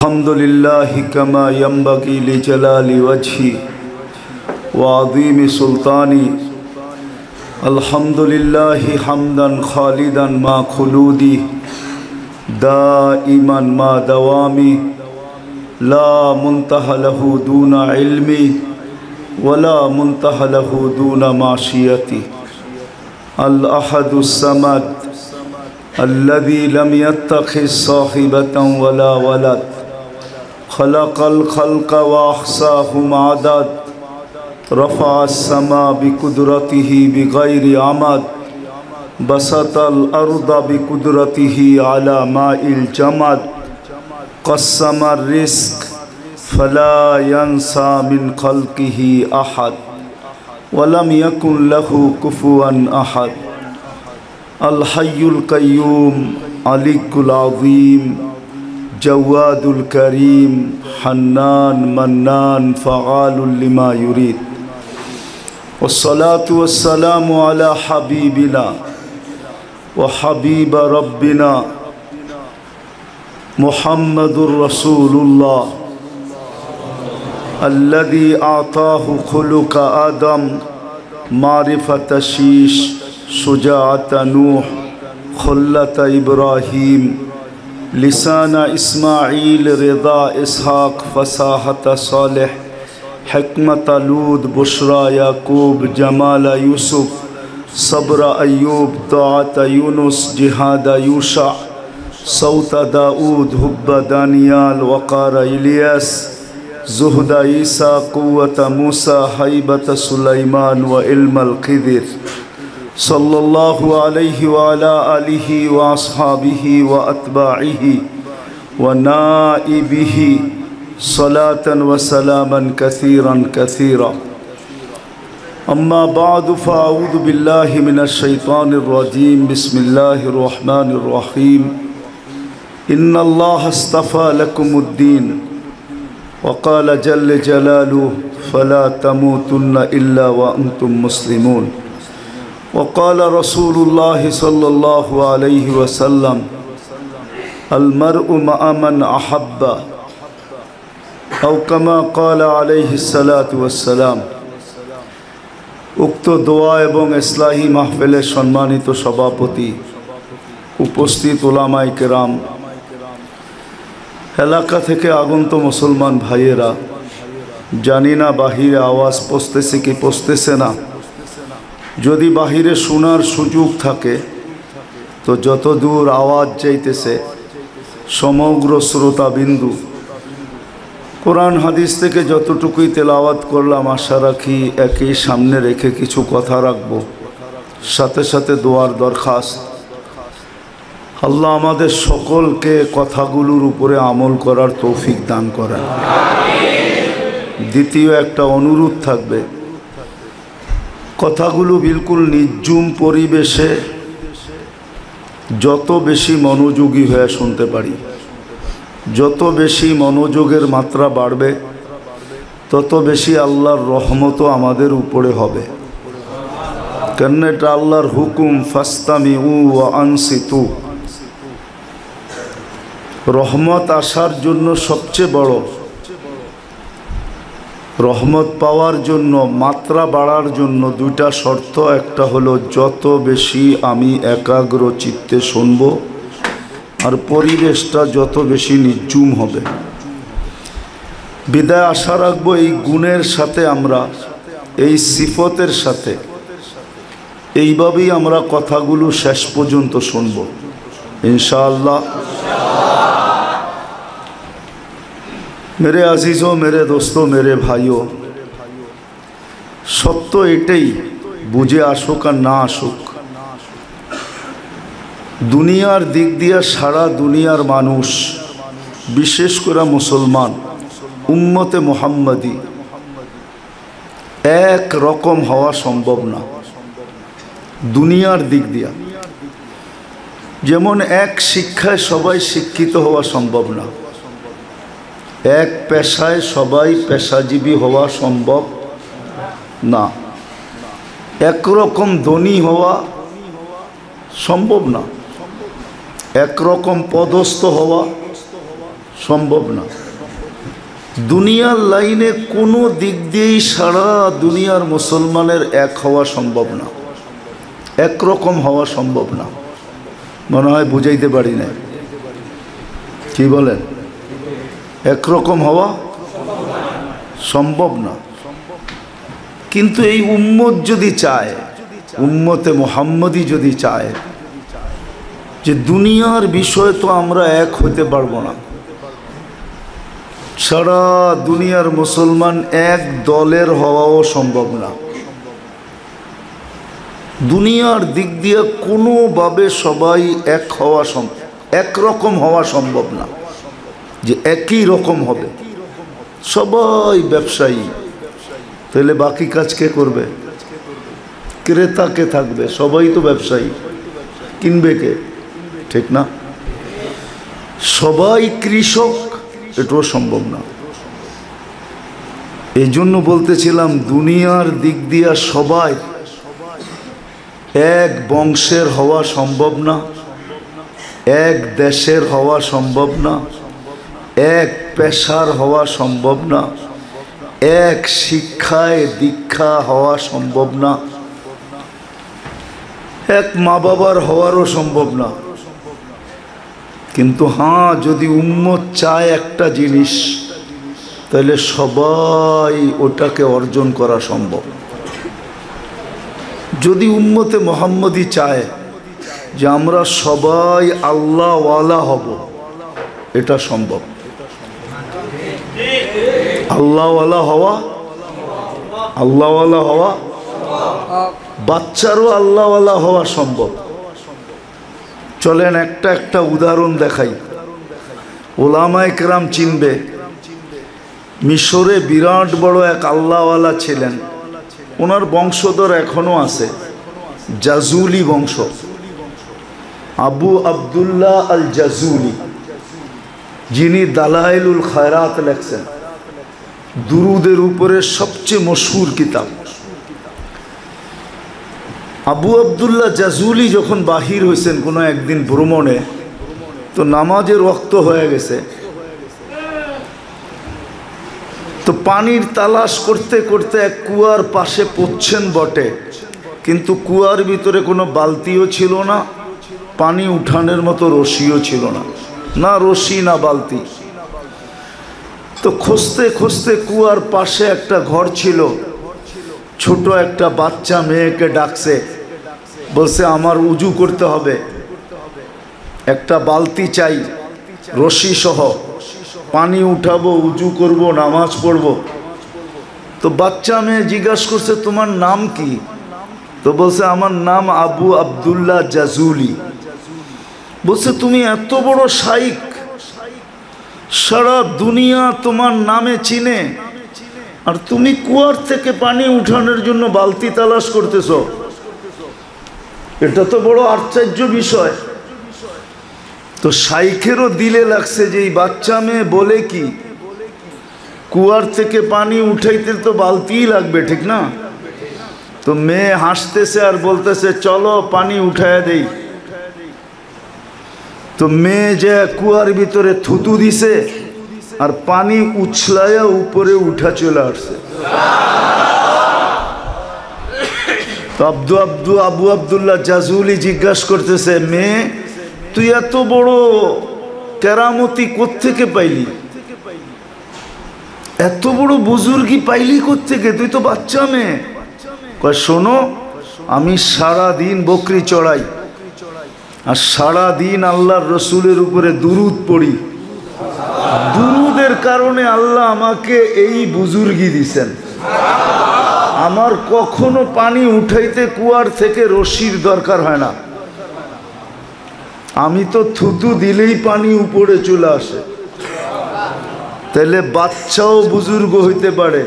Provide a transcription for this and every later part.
الحمد لله كما ينبغي لجلال وجهي وعظيم سلطاني الحمد لله حمدا خالدا مع خلودي دائما مع دوامي لا منتهى له دون علمي ولا منتهى له دون معصيتي الأحد الصمد الذي لم يتخذ صاحبة ولا ولد خلق الخلق وأحصاهم عدد رفع السماء بقدرته بغير عمد بسط الأرض بقدرته على ماء الجمد قسم الرزق فلا ينسى من خلقه أحد ولم يكن له كفوا أحد الحي القيوم عليك العظيم جواد الكريم حنان منان فعال لما يريد والصلاة والسلام على حبيبنا وحبيب ربنا محمد رسول الله الذي أعطاه خلق آدم معرفة شيش شجاعة نوح خلة إبراهيم لسان إسماعيل رضا إسحاق فصاحة صالح حكمة لود بشرى يعقوب جمال يوسف صبر أيوب طاعة يونس جهاد يوشع صوت داود حب دانيال وقار إلياس زهد عيسى قوة موسى هيبة سليمان وعلم الخضر صلى الله عليه وعلى آله وأصحابه وأتباعه ونائبه صلاة وسلاما كثيرا كثيرا أما بعد فأعوذ بالله من الشيطان الرجيم بسم الله الرحمن الرحيم إن الله اصطفى لكم الدين وقال جل جلاله فلا تموتن إلا وأنتم مسلمون وقال رسول الله صلى الله عليه وسلم المرء مع من أحب أو كما قال عليه الصلاة والسلام উক্ত দোয়া এবং ইসলাহি মাহফিলের সম্মানিত সভাপতি উপস্থিত উলামায়ে কেরাম এলাকা থেকে আগন্ত মুসলমান ভাইয়েরা জানি না বাহিরে আওয়াজ পৌঁছতেছে কি পৌঁছতেছে না যদি বাহিরে শোনার সুযোগ থাকে তো যত দূর আওয়াজ যাইতেছে সমগ্র শ্রোতাবিন্দু কোরআন হাদিস থেকে যতটুকুই তেলাওয়াত করলাম আশা রাখি একই সামনে রেখে কিছু কথা রাখব সাথে সাথে দোয়ার দরখাস্ত আল্লাহ আমাদের সকলকে কথাগুলোর উপরে আমল করার তৌফিক দান করেন দ্বিতীয় একটা অনুরোধ থাকবে কথাগুলো বিলকুল নির্জুম পরিবেশে যত বেশি মনোযোগী হয়ে শুনতে পারি যত বেশি মনোযোগের মাত্রা বাড়বে তত বেশি আল্লাহর রহমতও আমাদের উপরে হবে কেন এটা আল্লাহর হুকুম ফাস্তামিউ ওয়া আনসিতু রহমত আসার জন্য সবচেয়ে বড় রহমত পাওয়ার জন্য মাত্রা বাড়ার জন্য দুইটা শর্ত একটা হলো যত বেশি আমি একাগ্র চিত্তে শুনব আর পরিবেশটা যত বেশি নির্জুম হবে বিদায় আশা রাখবো এই গুণের সাথে আমরা এই সিফতের সাথে এইভাবেই আমরা কথাগুলো শেষ পর্যন্ত শুনব ইনশাআল্লাহ मेरे अजीज़ों मेरे दोस्तों मेरे भाइयों सत्य एटाई बुझे आसुक और ना आसुक दुनियार दिक दिया सारा दुनियार मानुष विशेष करे मुसलमान उम्मते मुहम्मदी एक रकम हवा सम्भव ना दुनियार दिक दिया जेमन एक शिक्षाय सबाई शिक्षित हवा सम्भव ना एक पेशाय सबाई पेशाजीवी हवा सम्भव ना एक रकम धनी हवा सम्भव ना एक रकम पदस्थ हवा সম্ভব না। দুনিয়ার লাইনে কোনো দিক দিয়েই সারা দুনিয়ার মুসলমানের এক হওয়া সম্ভব না, একরকম হওয়া সম্ভব না। মনে হয় বুঝাইতে পারি না, কি বলেন? একরকম হওয়া সম্ভব না। কিন্তু এই উম্মত যদি চায়, উম্মতে মুহাম্মদী যদি চায় যে দুনিয়ার বিষয়ে তো আমরা এক হতে পারবো না, সারা দুনিয়ার মুসলমান এক দলের হওয়াও সম্ভব না, দুনিয়ার দিক দিয়ে কোনোভাবে সবাই এক হওয়া একরকম হওয়া সম্ভব না, যে একই রকম হবে। সবাই ব্যবসায়ী, তাহলে বাকি কাজ কে করবে? ক্রেতা কে থাকবে? সবাই তো ব্যবসায়ী, কিনবে কে? ঠিক না? সবাই কৃষক, এটাও সম্ভব না। এই জন্য বলতেছিলাম দুনিয়ার দিক দিয়া সবাই এক বংশের হওয়া সম্ভব না, এক দেশের হওয়া সম্ভব না, এক পেশার হওয়া সম্ভব না, এক শিক্ষায় দীক্ষা হওয়া সম্ভব না, এক মা বাবার হওয়ারও সম্ভব না। কিন্তু হ্যাঁ, যদি উম্মত চায় একটা জিনিস, তাহলে সবাই ওটাকে অর্জন করা সম্ভব। যদি উম্মতে মুহাম্মদী চায় যে আমরা সবাই আল্লাহওয়ালা হব, এটা সম্ভব। আল্লাহওয়ালা হওয়া, আল্লাহওয়ালা হওয়া, বাচ্চারও আল্লাহওয়ালা হওয়া সম্ভব। চলেন একটা একটা উদাহরণ দেখাই, ওলামায়ে কেরাম চিনবে। মিশরে বিরাট বড় এক আল্লাহওয়ালা ছিলেন, ওনার বংশধর এখনো আছে, জাজুলি বংশ, আবু আবদুল্লাহ আল জাজুলি, যিনি দালাইলুল খায়রাত লেখছেন, দুরুদের উপরে সবচেয়ে মশহুর কিতাব। আবু আবদুল্লাহ জাজুলি যখন বাহির হয়েছেন কোনো একদিন ভ্রমণে, তো নামাজের ওয়াক্ত হয়ে গেছে, তো পানির তালাশ করতে করতে এক কুয়ার পাশে পড়ছেন বটে, কিন্তু কুয়ার ভিতরে কোনো বালতিও ছিল না, পানি উঠানের মতো রশিও ছিল না, না রশি না বালতি। তো খুঁজতে খুঁজতে কুয়ার পাশে একটা ঘর ছিল, ছোট একটা বাচ্চা মেয়েকে ডাকছে, বলছে আমার উজু করতে হবে, একটা বালতি চাই রশি সহ, পানি উঠাবো, উজু করব, নামাজ পড়ব। তো বাচ্চা মেয়ে জিজ্ঞাসা করছে তোমার নাম কি? তো বলছে আমার নাম আবু আবদুল্লাহ জাজুলি। বলছে তুমি এত বড় শাইখ, সারা দুনিয়া তোমার নামে চিনে, আর তুমি কুয়ার থেকে পানি উঠানোর জন্য বালতি তালাশ করতেছ? এটা তো বড় আশ্চর্য বিষয়। তো শাইখেরও দিলে লাগছে যে এই বাচ্চা মেয়ে বলে কি, কুয়ার থেকে পানি উঠাইতে তো বালতিই লাগবে, ঠিক না? তো মেয়ে হাসতেছে আর বলতেছে চলো পানি উঠায় দেই। তো মেয়ে যে কুয়ার ভিতরে থুতু দিছে, আর পানি উছলায়া উপরে উঠা চলে আসছে। তো আবু আবদুল্লাহ জাজুলি জিজ্ঞাসা করতেছে, মেয়ে তুই এত বড় কেরামতি কোত্থেকে পাইলি, এত বড় বুজুর্গি পাইলি কোত্থেকে, তুই তো বাচ্চা মেয়ে? কয় শোনো, আমি সারা দিন বকরি চড়াই, আর সারা দিন আল্লাহর রসুলের উপরে দুরুদ পড়ি, দুরুদের কারণে আল্লাহ আমাকে এই বুজুর্গি দিছেন। আমার কখনো পানি উঠাইতে কুয়ার থেকে রশির দরকার হয় না, আমি তো থুতু দিলেই পানি উপরে চলে আসে। তাহলে বাচ্চাও বুজুর্গ হইতে পারে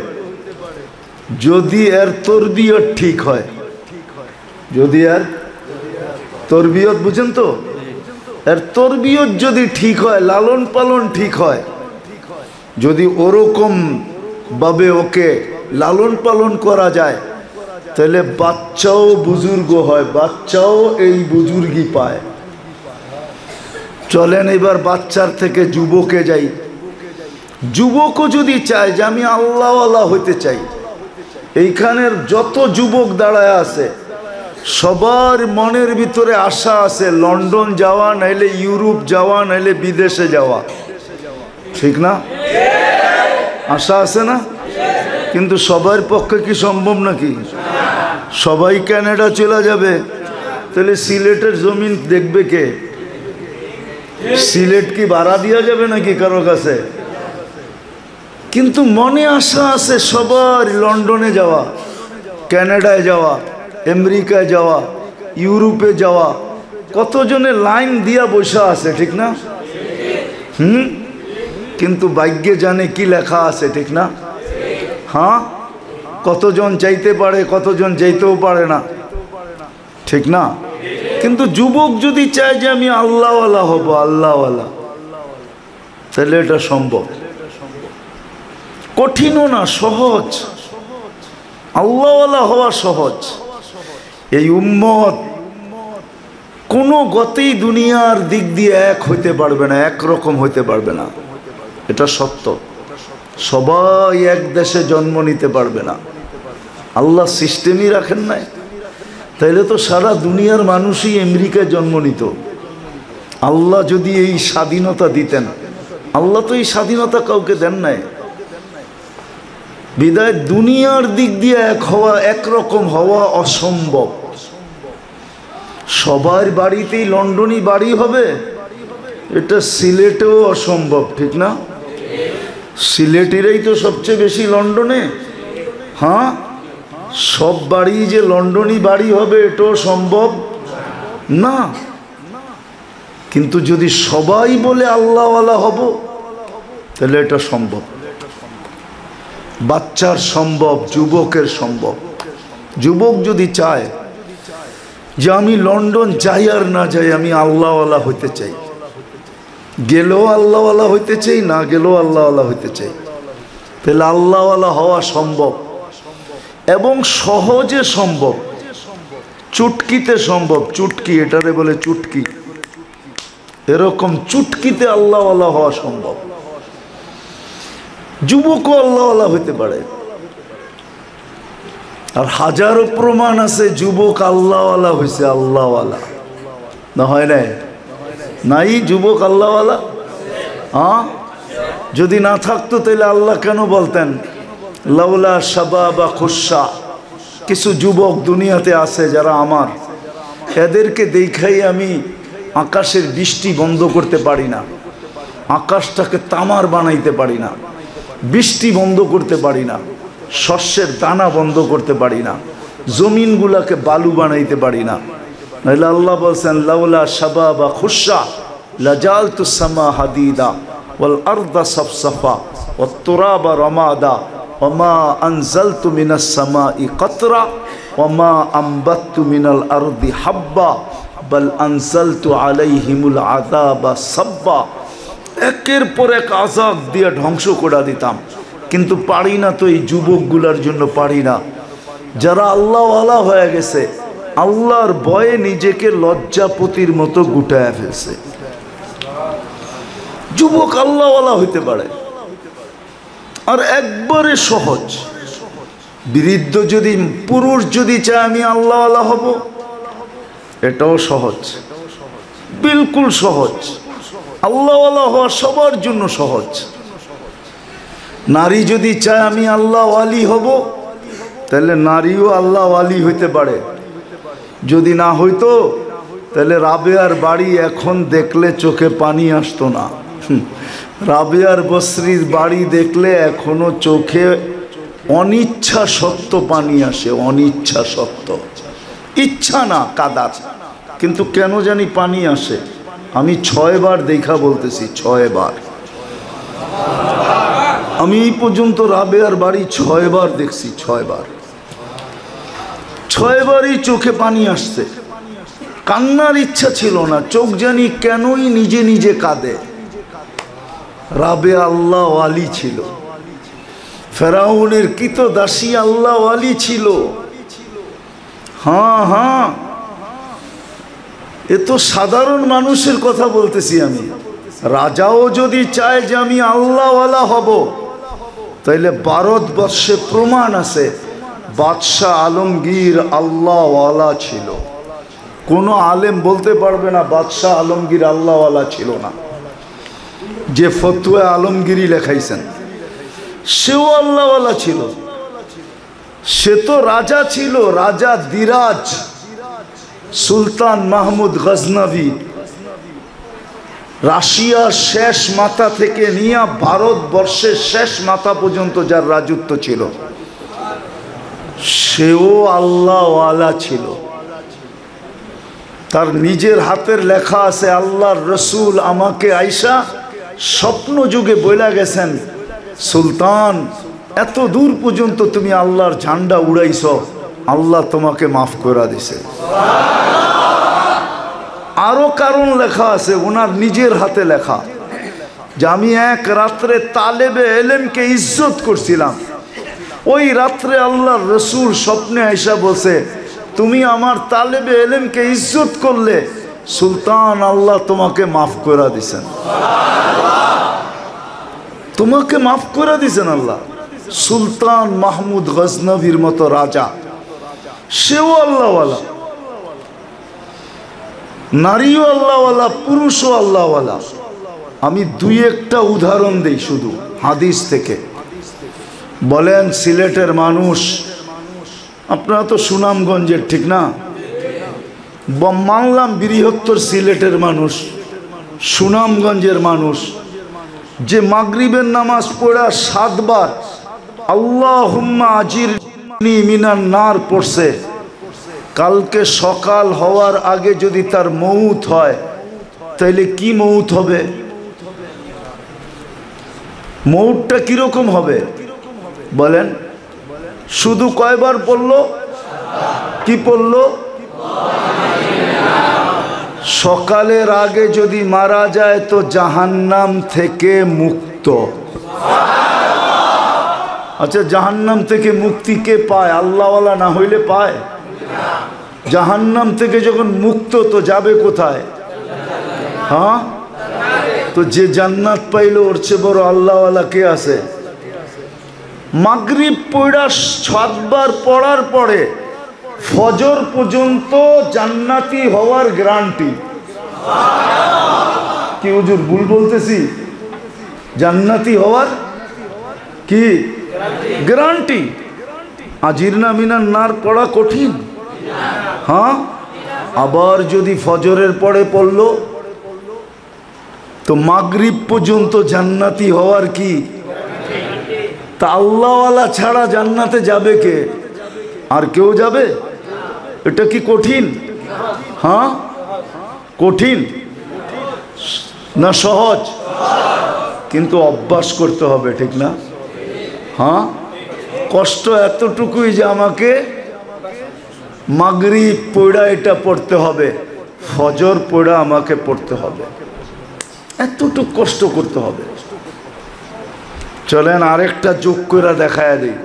যদি এর তরবিয়ত ঠিক হয়। যদি এর তরবিয়ত, বুঝেন তো, এর তরবিয়ত যদি ঠিক হয়, লালন পালন ঠিক হয়, যদি ওরকম ভাবে ওকে লালন পালন করা যায়, তাহলে বাচ্চাও বুজুর্গ হয়, বাচ্চাও এই বুজুর্গি পায়। চলেন এবার বাচ্চার থেকে যুবকে যাই। যুবকও যদি চায় যে আমি আল্লাহওয়ালা হইতে চাই, এইখানের যত যুবক দাঁড়ায় আছে সবার মনের ভিতরে আশা আছে লন্ডন যাওয়া, নাইলে ইউরোপ যাওয়া, নাইলে বিদেশে যাওয়া, ঠিক না? আশা আছে না? কিন্তু সবার পক্ষে কি সম্ভব নাকি? সবাই কানাডা চলে যাবে, তাহলে সিলেটের জমিন দেখবে কে? সিলেট কি ভাড়া দেওয়া যাবে নাকি কারো কাছে? কিন্তু মনে আশা আছে সবার লন্ডনে যাওয়া, কানাডায় যাওয়া, আমেরিকায় যাওয়া, ইউরোপে যাওয়া। কতজনে লাইন দিয়া বসে আছে, ঠিক না? কিন্তু ভাগ্যে জানে কি লেখা আছে, ঠিক না? হ্যাঁ, কতজন চাইতে পারে, কতজন চাইতেও পারে না, ঠিক না? কিন্তু যুবক যদি চায় যে আমি আল্লাহওয়ালা হব, আল্লাহওয়ালা, তাহলে এটা সম্ভব। কঠিনও না, সহজ। আল্লাহওয়ালা হওয়া সহজ। এই উম্মত কোনো গতেই দুনিয়ার দিক দিয়ে এক হইতে পারবে না, একরকম হইতে পারবে না, এটা সত্য। সবাই এক দেশে জন্ম নিতে পারবে না, আল্লাহ সিস্টেমই রাখেন নাই। তাইলে তো সারা দুনিয়ার মানুষই আমেরিকায় জন্ম নিত। আল্লাহ যদি এই স্বাধীনতা দিতেন, আল্লাহ তো এই স্বাধীনতা কাউকে দেন নাই। বিদায় দুনিয়ার দিক দিয়ে এক হওয়া, একরকম হওয়া অসম্ভব। সবার বাড়িতেই লন্ডনই বাড়ি হবে, এটা সিলেটেও অসম্ভব, ঠিক না? সিলেটেরই তো সবচেয়ে বেশি লন্ডনে। হ্যাঁ, সব বাড়ি যে লন্ডনই বাড়ি হবে এটাও সম্ভব না। কিন্তু যদি সবাই বলে আল্লাহওয়ালা হব, তাহলে এটা সম্ভব। বাচ্চার সম্ভব, যুবকের সম্ভব। যুবক যদি চায় যে আমি লন্ডন যাই আর না যাই, আমি আল্লাহওয়ালা হইতে চাই, গেলেও আল্লাহওয়ালা হইতে চাই, না গেলেও আল্লাহওয়ালা হইতে চাই, তাহলে আল্লাহওয়ালা হওয়া সম্ভব এবং সহজে সম্ভব। চুটকিতে সম্ভব। চুটকি, এটারে বলে চুটকি। এরকম চুটকিতে আল্লাহওয়ালা হওয়া সম্ভব। যুবকও আল্লাহওয়ালা হইতে পারে। আর হাজারো প্রমাণ আছে যুবক আল্লাহওয়ালা হয়েছে, আল্লাহওয়ালা না হয় নাই? নাই যুবক আল্লাহওয়ালা? হ্যাঁ, যদি না থাকতো তাহলে আল্লাহ কেন বলতেন লাউলা শাবাবা খুশা? কিছু যুবক দুনিয়াতে আছে যারা আমার, এদেরকে দেখাই আমি আকাশের বৃষ্টি বন্ধ করতে পারি না, আকাশটাকে তামার বানাইতে পারি না, বৃষ্টি বন্ধ করতে পারি না, শস্যের দানা বন্ধ করতে পারি না, জমিনগুলাকে বালু বানাইতে পারি না। নাহলে আল্লাহ বলছেন লাউলা শাবাবা খুশা লাজালতুস সামা হাদিদা ওয়াল আরদা সাফসাফা ওয়াত তুরাবা রামাদা ওমা আনজালতু মিনাস সামাই কতরা ওমা আমবাততু মিনাল আরদি হাব্বা বাল আনজালতু আলাইহিমুল আযাবা সাব্বা। একের পর এক আযাব দিয়ে ধ্বংস করে দিতাম, কিন্তু পারি না। তো এই যুবকগুলার জন্য পারি না, যারা আল্লাহওয়ালা হয়ে গেছে, আল্লাহর ভয়ে নিজেকে লজ্জাপতির মতো গুটায় ফেলছে। যুবক আল্লাহওয়ালা হইতে পারে। আর একবারে সহজ। বৃদ্ধ যদি, পুরুষ যদি চায় আমি আল্লাহওয়ালা হব, এটাও সহজ, বিলকুল সহজ। আল্লাহওয়ালা হওয়া সবার জন্য সহজ। নারী যদি চায় আমি আল্লাহওয়ালি হব, তাহলে নারীও আল্লাহওয়ালি হইতে পারে। যদি না হইতো তাহলে রাবেয়ার বাড়ি এখন দেখলে চোখে পানি আসতো না। রাবেয়ার বসরির বাড়ি দেখলে এখনো চোখে অনিচ্ছা সত্য পানি আসে, অনিচ্ছা সত্য, ইচ্ছা না কাদার, কিন্তু কেন জানি পানি আসে। আমি 6 বার দেখা বলতেছি, 6 বার। আমি এই পর্যন্ত রাবেয়ার বাড়ি 6 বার দেখছি, 6 বার। 6 বারই চোখে পানি আসছে। কান্নার ইচ্ছা ছিল না, চোখ জানি কেনই নিজে নিজে কাঁদে। রাবেয়া আল্লাহওয়ালি ছিল, ফেরাউনের কৃতদাসী আল্লাহওয়ালি ছিল। হ্যাঁ হ্যাঁ, এ তো সাধারণ মানুষের কথা বলতেছি আমি। রাজাও যদি চায় যে আমি আল্লাহওয়ালা হব, তাইলে ভারতবর্ষে প্রমাণ আছে বাদশাহ আলমগীর আল্লাহওয়ালা ছিল। কোনো আলেম বলতে পারবে না বাদশাহ আলমগীর আল্লাহওয়ালা ছিল না। যে ফতোয়া আলমগীরি লেখাইছেন সেও আল্লাহওয়ালা ছিল। সে তো রাজা ছিল, রাজা দিরাজ সুলতান মাহমুদ গজনভি। রাশিয়ার শেষ মাথা থেকে নিয়ে ভারতবর্ষের শেষ মাথা পর্যন্ত যার রাজত্ব ছিল, সেও আল্লাহওয়ালা ছিল। তার নিজের হাতের লেখা আছে, আল্লাহর রসুল আমাকে আইসা স্বপ্ন যুগে বইলা গেছেন, সুলতান এত দূর পর্যন্ত তুমি আল্লাহর ঝান্ডা উড়াইছ, আল্লাহ তোমাকে মাফ করে দিছে। আরো কারণ লেখা আছে ওনার নিজের হাতে লেখা, যে আমি এক রাত্রে তালেবে এলেমকে ইজ্জত করছিলাম, ওই রাত্রে আল্লাহর রসুল স্বপ্নে আইসা বলছে, তুমি আমার তালেবে এলেমকে ইজ্জত করলে, সুলতান আল্লাহ তোমাকে মাফ করে দিছেন, তোমাকে মাফ করে দিছেন আল্লাহ। সুলতান মাহমুদ গজনভীর মতো রাজা, সেও আল্লাহওয়ালা, নারীও আল্লাহওয়ালা, পুরুষও আল্লাহওয়ালা। আমি দুই একটা উদাহরণ দেই শুধু হাদিস থেকে। বলেন সিলেটের মানুষ, আপনারা তো সুনামগঞ্জের, ঠিক না? মানলাম বৃহত্তর সিলেটের মানুষ, সুনামগঞ্জের মানুষ, যে মাগরিবের নামাজ পড়া 7 বার আল্লাহুম্মা আজিরনি মিনান নার পড়ছে, কালকে সকাল হওয়ার আগে যদি তার মউত হয়, তাইলে কি মউত হবে? মউতটা কিরকম হবে বলেন? শুধু কয়বার পড়লো? কি পড়লো? সকালের আগে যদি মারা যায় তো জাহান্নাম থেকে মুক্ত। আচ্ছা, জাহান্নাম থেকে মুক্তি কে পায়? আল্লাহওয়ালা না হইলে পায়? জাহান্নাম থেকে যখন মুক্ত তো যাবে কোথায়? হ্যাঁ, তো যে জান্নাত পাইলো ওর চেয়ে বড় আল্লাহওয়ালা কে আছে? মাগরিব পড়া 7 বার পড়ার পরে ফজর পর্যন্ত জান্নাতি হওয়ার গ্যারান্টি কি? হুজুর ভুল বলতেছি? জান্নাতি হওয়ার কি গ্যারান্টি? আজিরনা মিনান নার পড়া কঠিন? হ্যাঁ, আবার যদি ফজরের পরে পড়লো তো মাগরিব পর্যন্ত জান্নাতি হওয়ার কি? তা আল্লাহওয়ালা ছাড়া জান্নাতে যাবে কে? আর কেউ যাবে? এটা কি কঠিন? হ্যাঁ, কঠিন না সহজ? কিন্তু অভ্যাস করতে হবে, ঠিক না? হ্যাঁ, কষ্ট এতটুকুই যে আমাকে মাগরিব পড়া এটা পড়তে হবে, ফজর পড়া আমাকে পড়তে হবে, এতটুকু কষ্ট করতে হবে। চলেন আরেকটা যোগ করে দেখায় দিই।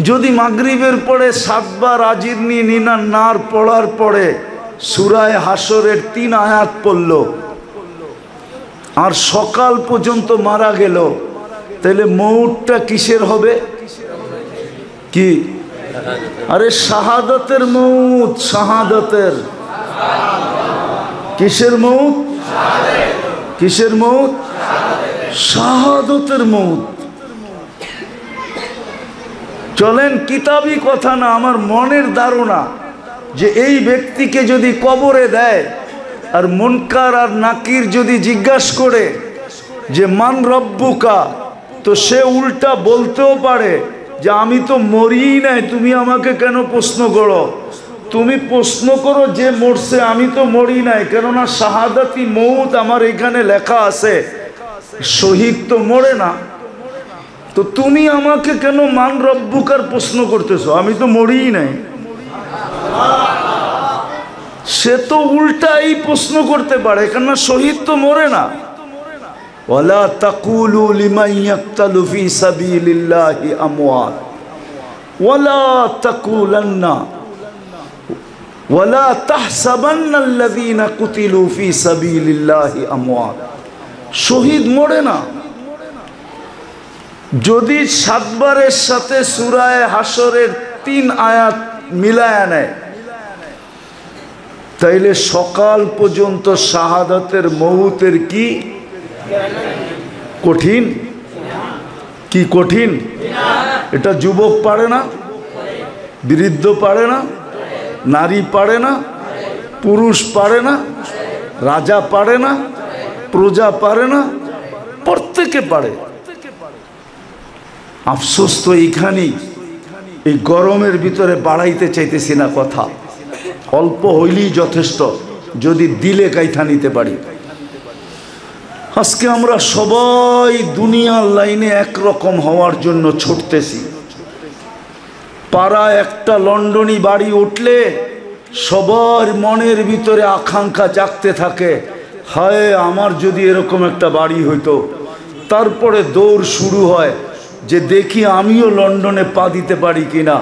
যদি মাগরিবের পরে 7 বার আজিরনি মিনান নার পড়ার পরে সূরায়ে হাসরের 3 আয়াত পড়ল আর সকাল পর্যন্ত মারা গেল, তাহলে মউতটা কিসের হবে? কি? আরে শাহাদাতের মউত। শাহাদাতের। কিসের মউত? কিসের মউত? শাহাদাতের মউত। চলেন কিতাবি কথা না, আমার মনের ধারণা যে এই ব্যক্তিকে যদি কবরে দেয় আর মুনকার আর নাকির যদি জিজ্ঞাসা করে যে মান রব্বুকা, তো সে উল্টা বলতেও পারে যে আমি তো মরিই নাই, তুমি আমাকে কেন প্রশ্ন করো? তুমি প্রশ্ন করো যে মরছে, আমি তো মরি নাই, কেননা শাহাদাতি মউত আমার এখানে লেখা আছে, শহীদ তো মরে না। তো তুমি আমাকে কেন মান রব্বুকার প্রশ্ন করতেছো? আমি তো মরিই নাই। সে তো উল্টা এই প্রশ্ন করতে পারে, কেননা শহীদ তো মরে না। ওয়ালা তাকুলু লিমান ইয়াকতালু ফি সাবিলিল্লাহি আমওয়াত ওয়ালা তাকুলান্না ওয়ালা তাহসাবান্নাল্লাযীনা কুতিলু ফী সাবিলিল্লাহি আমওয়াত, শহীদ মরে না। যদি 7 বারের সাথে সূরা হাশরের 3 আয়াত মিলায়া নেয়, তাইলে সকাল পর্যন্ত শাহাদাতের মউতের কি কঠিন, কি কঠিন। এটা যুবক পারে না, বৃদ্ধ পারে না, নারী পারে না, পুরুষ পারে না, রাজা পারে না, প্রজা পারে না, প্রত্যেকে পারে। আফসোস তো এইখানেই, এই গরমের ভিতরে বাড়াইতে চাইতেছি না কথা, অল্প হইলেই যথেষ্ট, যদি দিলে কাইথা নিতে পারি। আজকে আমরা সবাই দুনিয়ার লাইনে একরকম হওয়ার জন্য ছুটতেছি। পাড়ায় একটা লন্ডনী বাড়ি উঠলে সবার মনের ভিতরে আকাঙ্ক্ষা জাগতে থাকে, হায় আমার যদি এরকম একটা বাড়ি হইতো। তারপরে দৌড় শুরু হয় যে দেখি আমিও লন্ডনে পা দিতে পারি কিনা,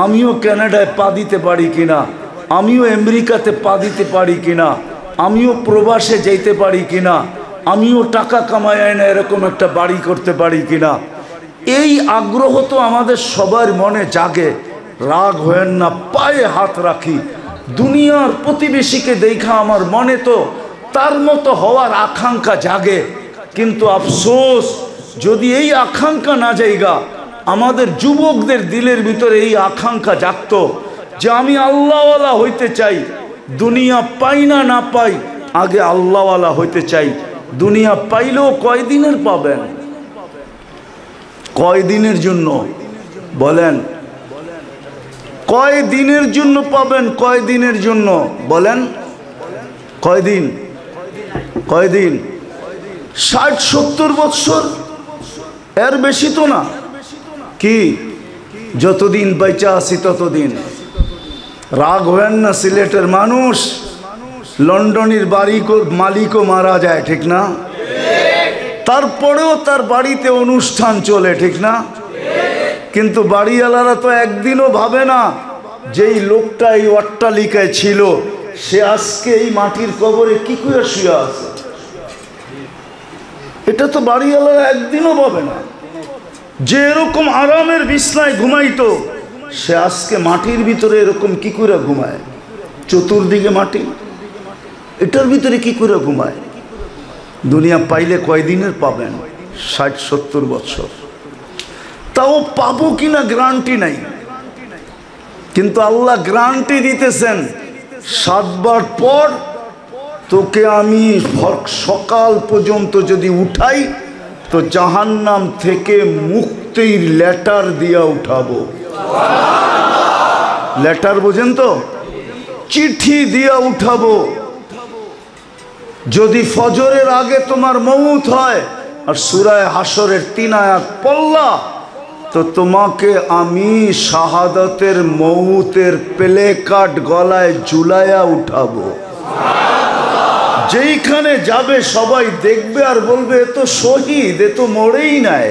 আমিও কানাডায় পা দিতে পারি কিনা, আমিও আমেরিকাতে পা দিতে পারি কিনা, আমিও প্রবাসে যাইতে পারি কিনা, আমিও টাকা কামায় না এরকম একটা বাড়ি করতে পারি কিনা। এই আগ্রহ তো আমাদের সবার মনে জাগে। রাগ হয়েন না, পায়ে হাত রাখি। দুনিয়ার প্রতিবেশীকে দেখা আমার মনে তো তার মতো হওয়ার আকাঙ্ক্ষা জাগে, কিন্তু আফসোস যদি এই আকাঙ্ক্ষা না জায়গা, আমাদের যুবকদের দিলের ভিতরে এই আকাঙ্ক্ষা জাগতো যে আমি আল্লাহওয়ালা হইতে চাই, দুনিয়া পাই না না পাই আগে আল্লাহওয়ালা হইতে চাই। দুনিয়া পাইলেও কয়দিনের পাবেন, কয়দিনের জন্য বলেন, কয়দিনের জন্য পাবেন, কয়দিনের জন্য বলেন, কয়দিন, কয়দিন, 60-70 বৎসর, এর বেশি তো না। কি যতদিন বেঁচে আছি ততদিন। রাগ হবেন না, সিলেটের মানুষ, লন্ডনের বাড়ি মালিকও মারা যায়, ঠিক না? তারপরেও তার বাড়িতে অনুষ্ঠান চলে, ঠিক না? কিন্তু বাড়িওয়ালারা তো একদিনও ভাবে না যেই লোকটা এই অট্টালিকায় ছিল সে আজকে এই মাটির কবরে কি করে শুয়ে আছে। এটা তো বাড়িওয়ালারা একদিনও ভাবে না। যে এরকম আরামের বিছনায় ঘুমাইতো সে আজকে মাটির ভিতরে এরকম কি করে ঘুমায়, চতুর্দিকে মাটি, এটার ভিতরে কি করে ঘুমায়। দুনিয়া পাইলে কয়দিনের পাবেন, 60-70 বছর, তাও পাবো কিনা গ্যারান্টি নাই। কিন্তু আল্লাহ গ্যারান্টি দিতেছেন 7 বার পর তোকে আমি সকাল পর্যন্ত যদি উঠাই তো জাহান্নাম থেকে মুক্তির লেটার দিয়া উঠাবো। লেটার বোঝেন তো, চিঠি দিয়া উঠাবো। যদি ফজরের আগে তোমার মউত হয় আর সূরা হাশরের 3 আয়াত পড়লা তো তোমাকে আমি শাহাদাতের মউতের প্লে কার্ড গলায় ঝুলাইয়া উঠাবো। যেইখানে যাবে সবাই দেখবে আর বলবে এ তো শহীদ, এ তো মরেই নাই,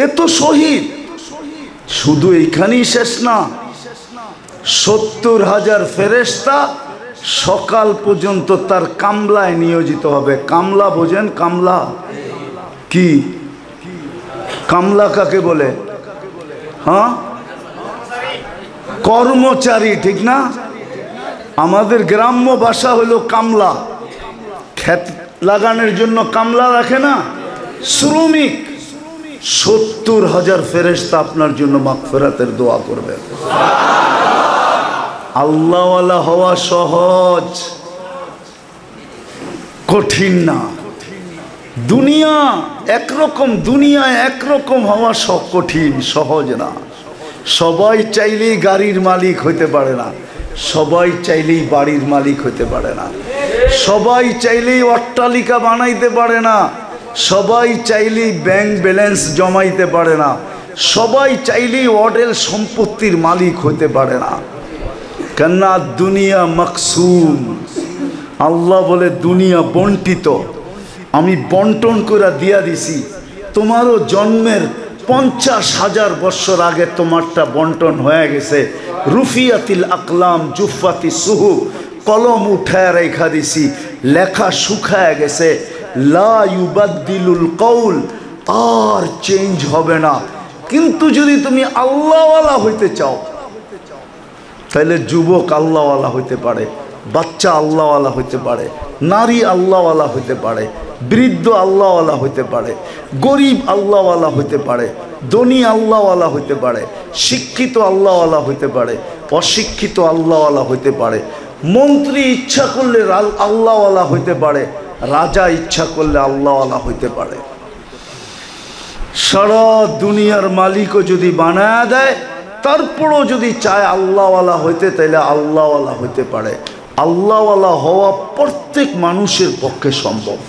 এ তো শহীদ। শুধু এইখানেই শেষ না, 70,000 ফেরেশতা সকাল পর্যন্ত তার কামলায় নিয়োজিত হবে। কামলা বোঝেন? কামলা কি? কামলা কাকে বলে? হ্যাঁ, কর্মচারী, ঠিক না? আমাদের গ্রাম্য ভাষা হলো কামলা। ক্ষেত লাগানোর জন্য কামলা রাখে না, শ্রমিক। 70,000 ফেরেশতা আপনার জন্য মাগফিরাতের দোয়া করবে। আল্লাহওয়ালা হওয়া সহজ, কঠিন না। দুনিয়া একরকম, দুনিয়ায় একরকম হওয়া সব কঠিন, সহজ না। সবাই চাইলেই গাড়ির মালিক হইতে পারে না, সবাই চাইলেই বাড়ির মালিক হইতে পারে না, সবাই চাইলেই অট্টালিকা বানাইতে পারে না, সবাই চাইলেই ব্যাংক ব্যালেন্স জমাইতে পারে না, সবাই চাইলেই অডেল সম্পত্তির মালিক হইতে পারে না। কেননা দুনিয়া মাকসুম। আল্লাহ বলে দুনিয়া বন্টিত, আমি বন্টন করে দিয়া দিছি। তোমারও জন্মের 50,000 বছর আগে তোমারটা বন্টন হয়ে গেছে। রুফিয়াতিল আকলাম জুফাতি সুহু, কলম উঠায় রেখা দিছি, লেখা শুকায় গেছে। লা ইউবাদদিলুল কওল, আর চেঞ্জ হবে না। কিন্তু যদি তুমি আল্লাহওয়ালা হইতে চাও, তাহলে যুবক আল্লাহওয়ালা হইতে পারে, বাচ্চা আল্লাহওয়ালা হইতে পারে, নারী আল্লাহওয়ালা হইতে পারে, বৃদ্ধ আল্লাহওয়ালা হইতে পারে, গরিব আল্লাহওয়ালা হইতে পারে, ধনী আল্লাহওয়ালা হইতে পারে, শিক্ষিত আল্লাহওয়ালা হইতে পারে, অশিক্ষিত আল্লাহওয়ালা হইতে পারে, মন্ত্রী ইচ্ছা করলে আল্লাহওয়ালা হইতে পারে, রাজা ইচ্ছা করলে আল্লাহওয়ালা হইতে পারে। সারা দুনিয়ার মালিকও যদি বানায় দেয়, তারপরও যদি চায় আল্লাহওয়ালা হইতে, তাইলে আল্লাহওয়ালা হইতে পারে। আল্লাহওয়ালা হওয়া প্রত্যেক মানুষের পক্ষে সম্ভব,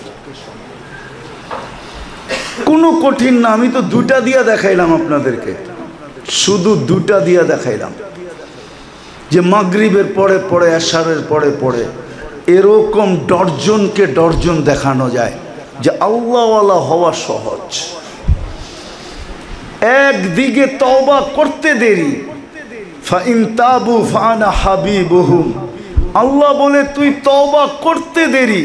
কোনো কঠিন না। আমি তো দুটা দিয়া দেখাইলাম আপনাদেরকে, শুধু দুটা দিয়া দেখাইলাম যে মাগরিবের পরে পরে, এশারের পরে পরে এরকম ডর্জনকে ডর্জন দেখানো যায় যে আল্লাহওয়ালা হওয়া সহজ। একদিকে তওবা করতে দেরি, ফাইন তাবু ফানা হাবিবুহুম, আল্লাহ বলে তুই তওবা করতে দেরি,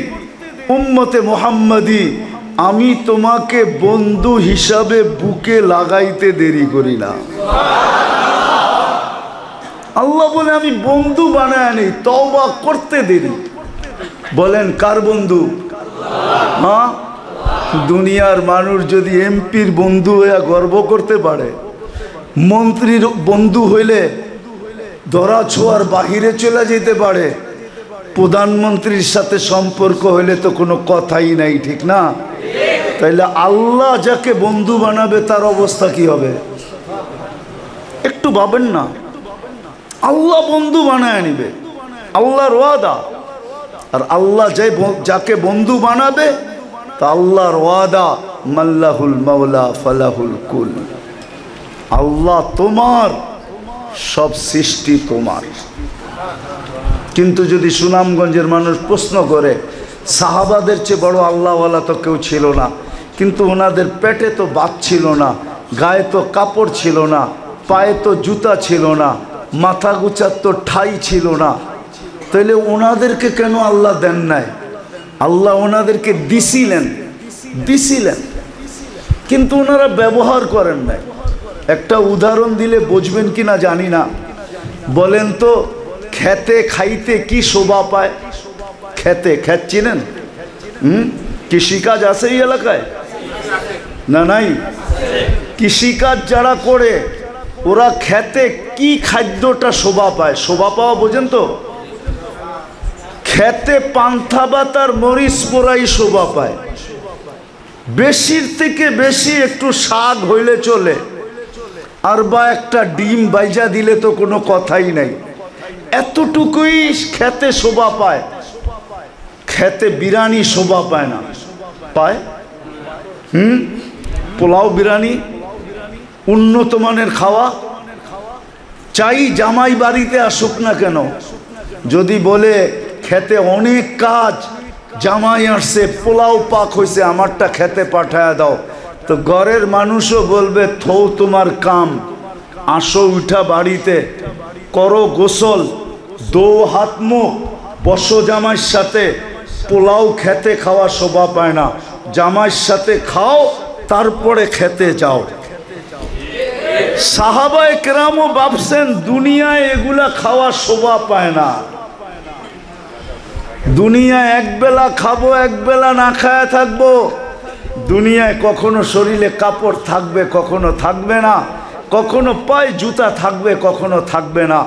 উম্মতে মুহাম্মাদি আমি তোমাকে বন্ধু হিসাবে বুকে লাগাইতে দেরি করি না। আল্লাহ বলে আমি বন্ধু বানায় নেই, তওবা করতে দেরি। বলেন কার বন্ধু? হ্যাঁ, দুনিয়ার মানুষ যদি এমপির বন্ধু হয়ে গর্ব করতে পারে, মন্ত্রীর বন্ধু হইলে ধরা ছোঁয়ার বাহিরে চলে যেতে পারে, প্রধানমন্ত্রীর সাথে সম্পর্ক হইলে তো কোনো কথাই নাই, ঠিক না? তাইলে আল্লাহ যাকে বন্ধু বানাবে তার অবস্থা কি হবে? একটু ভাবেন না। আল্লাহ বন্ধু বানায় নিবে, আল্লাহর ওয়াদা। আর আল্লাহ যাকে বন্ধু বানাবে তা আল্লাহর ওয়াদা, মাল্লাহুল মাওলা ফালাহুল কুল। আল্লাহ তোমার, সব সৃষ্টি তোমার। কিন্তু যদি সুনামগঞ্জের মানুষ প্রশ্ন করে, সাহাবাদের চেয়ে বড় আল্লাহওয়ালা তো কেউ ছিল না, কিন্তু ওনাদের পেটে তো ভাত ছিল না, গায়ে তো কাপড় ছিল না, পায়ে তো জুতা ছিল না, মাথা গুচার তো ঠাই ছিল না, তাহলে ওনাদেরকে কেন আল্লাহ দেন নাই? আল্লাহ ওনাদেরকে দিছিলেন, কিন্তু ওনারা ব্যবহার করেন নাই। একটা উদাহরণ দিলে বুঝবেন কি না জানি না। বলেন তো, খেতে খাইতে কি শোভা পায়? খেতে, খেত চিনেন? কৃষিকাজ আছে এই এলাকায় না? নাই? কৃষিকাজ যারা করে ওরা খেতে কি খাদ্যটা শোভা পায়? শোভা পাওয়া বোঝেন তো? খেতে পান্থা বাতার মরিচ পোড়াই শোভা পায়। বেশির থেকে বেশি একটু শাক হইলে চলে, আর বা একটা ডিম বাইজা দিলে তো কোনো কথাই নাই। এতটুকুই খেতে শোভা পায়। খেতে বিরিয়ানি শোভা পায় না। পায়? পোলাও বিরিয়ানি উন্নত মানের খাওয়া চাই, জামাই বাড়িতে আসুক না কেন। যদি বলে খেতে অনেক কাজ, জামাই আসছে, পোলাও পাক হয়েছে, আমারটা খেতে পাঠায় দাও, তো ঘরের মানুষও বলবে থৌ তোমার কাম, আসো উঠা বাড়িতে, করো গোসল, দো হাত মুখ, বসো জামাইয়ের সাথে। পোলাও খেতে খাওয়া শোভা পায় না, জামাইয়ের সাথে খাও তারপরে খেতে যাও। সাহাবায়ে কেরামও ভাবছেন দুনিয়ায় এগুলা খাওয়া শোভা পায় না। দুনিয়ায় একবেলা খাবো, একবেলা না খায়া থাকবো। দুনিয়ায় কখনো শরীরে কাপড় থাকবে, কখনো থাকবে না, কখনো পায়ে জুতা থাকবে, কখনো থাকবে না,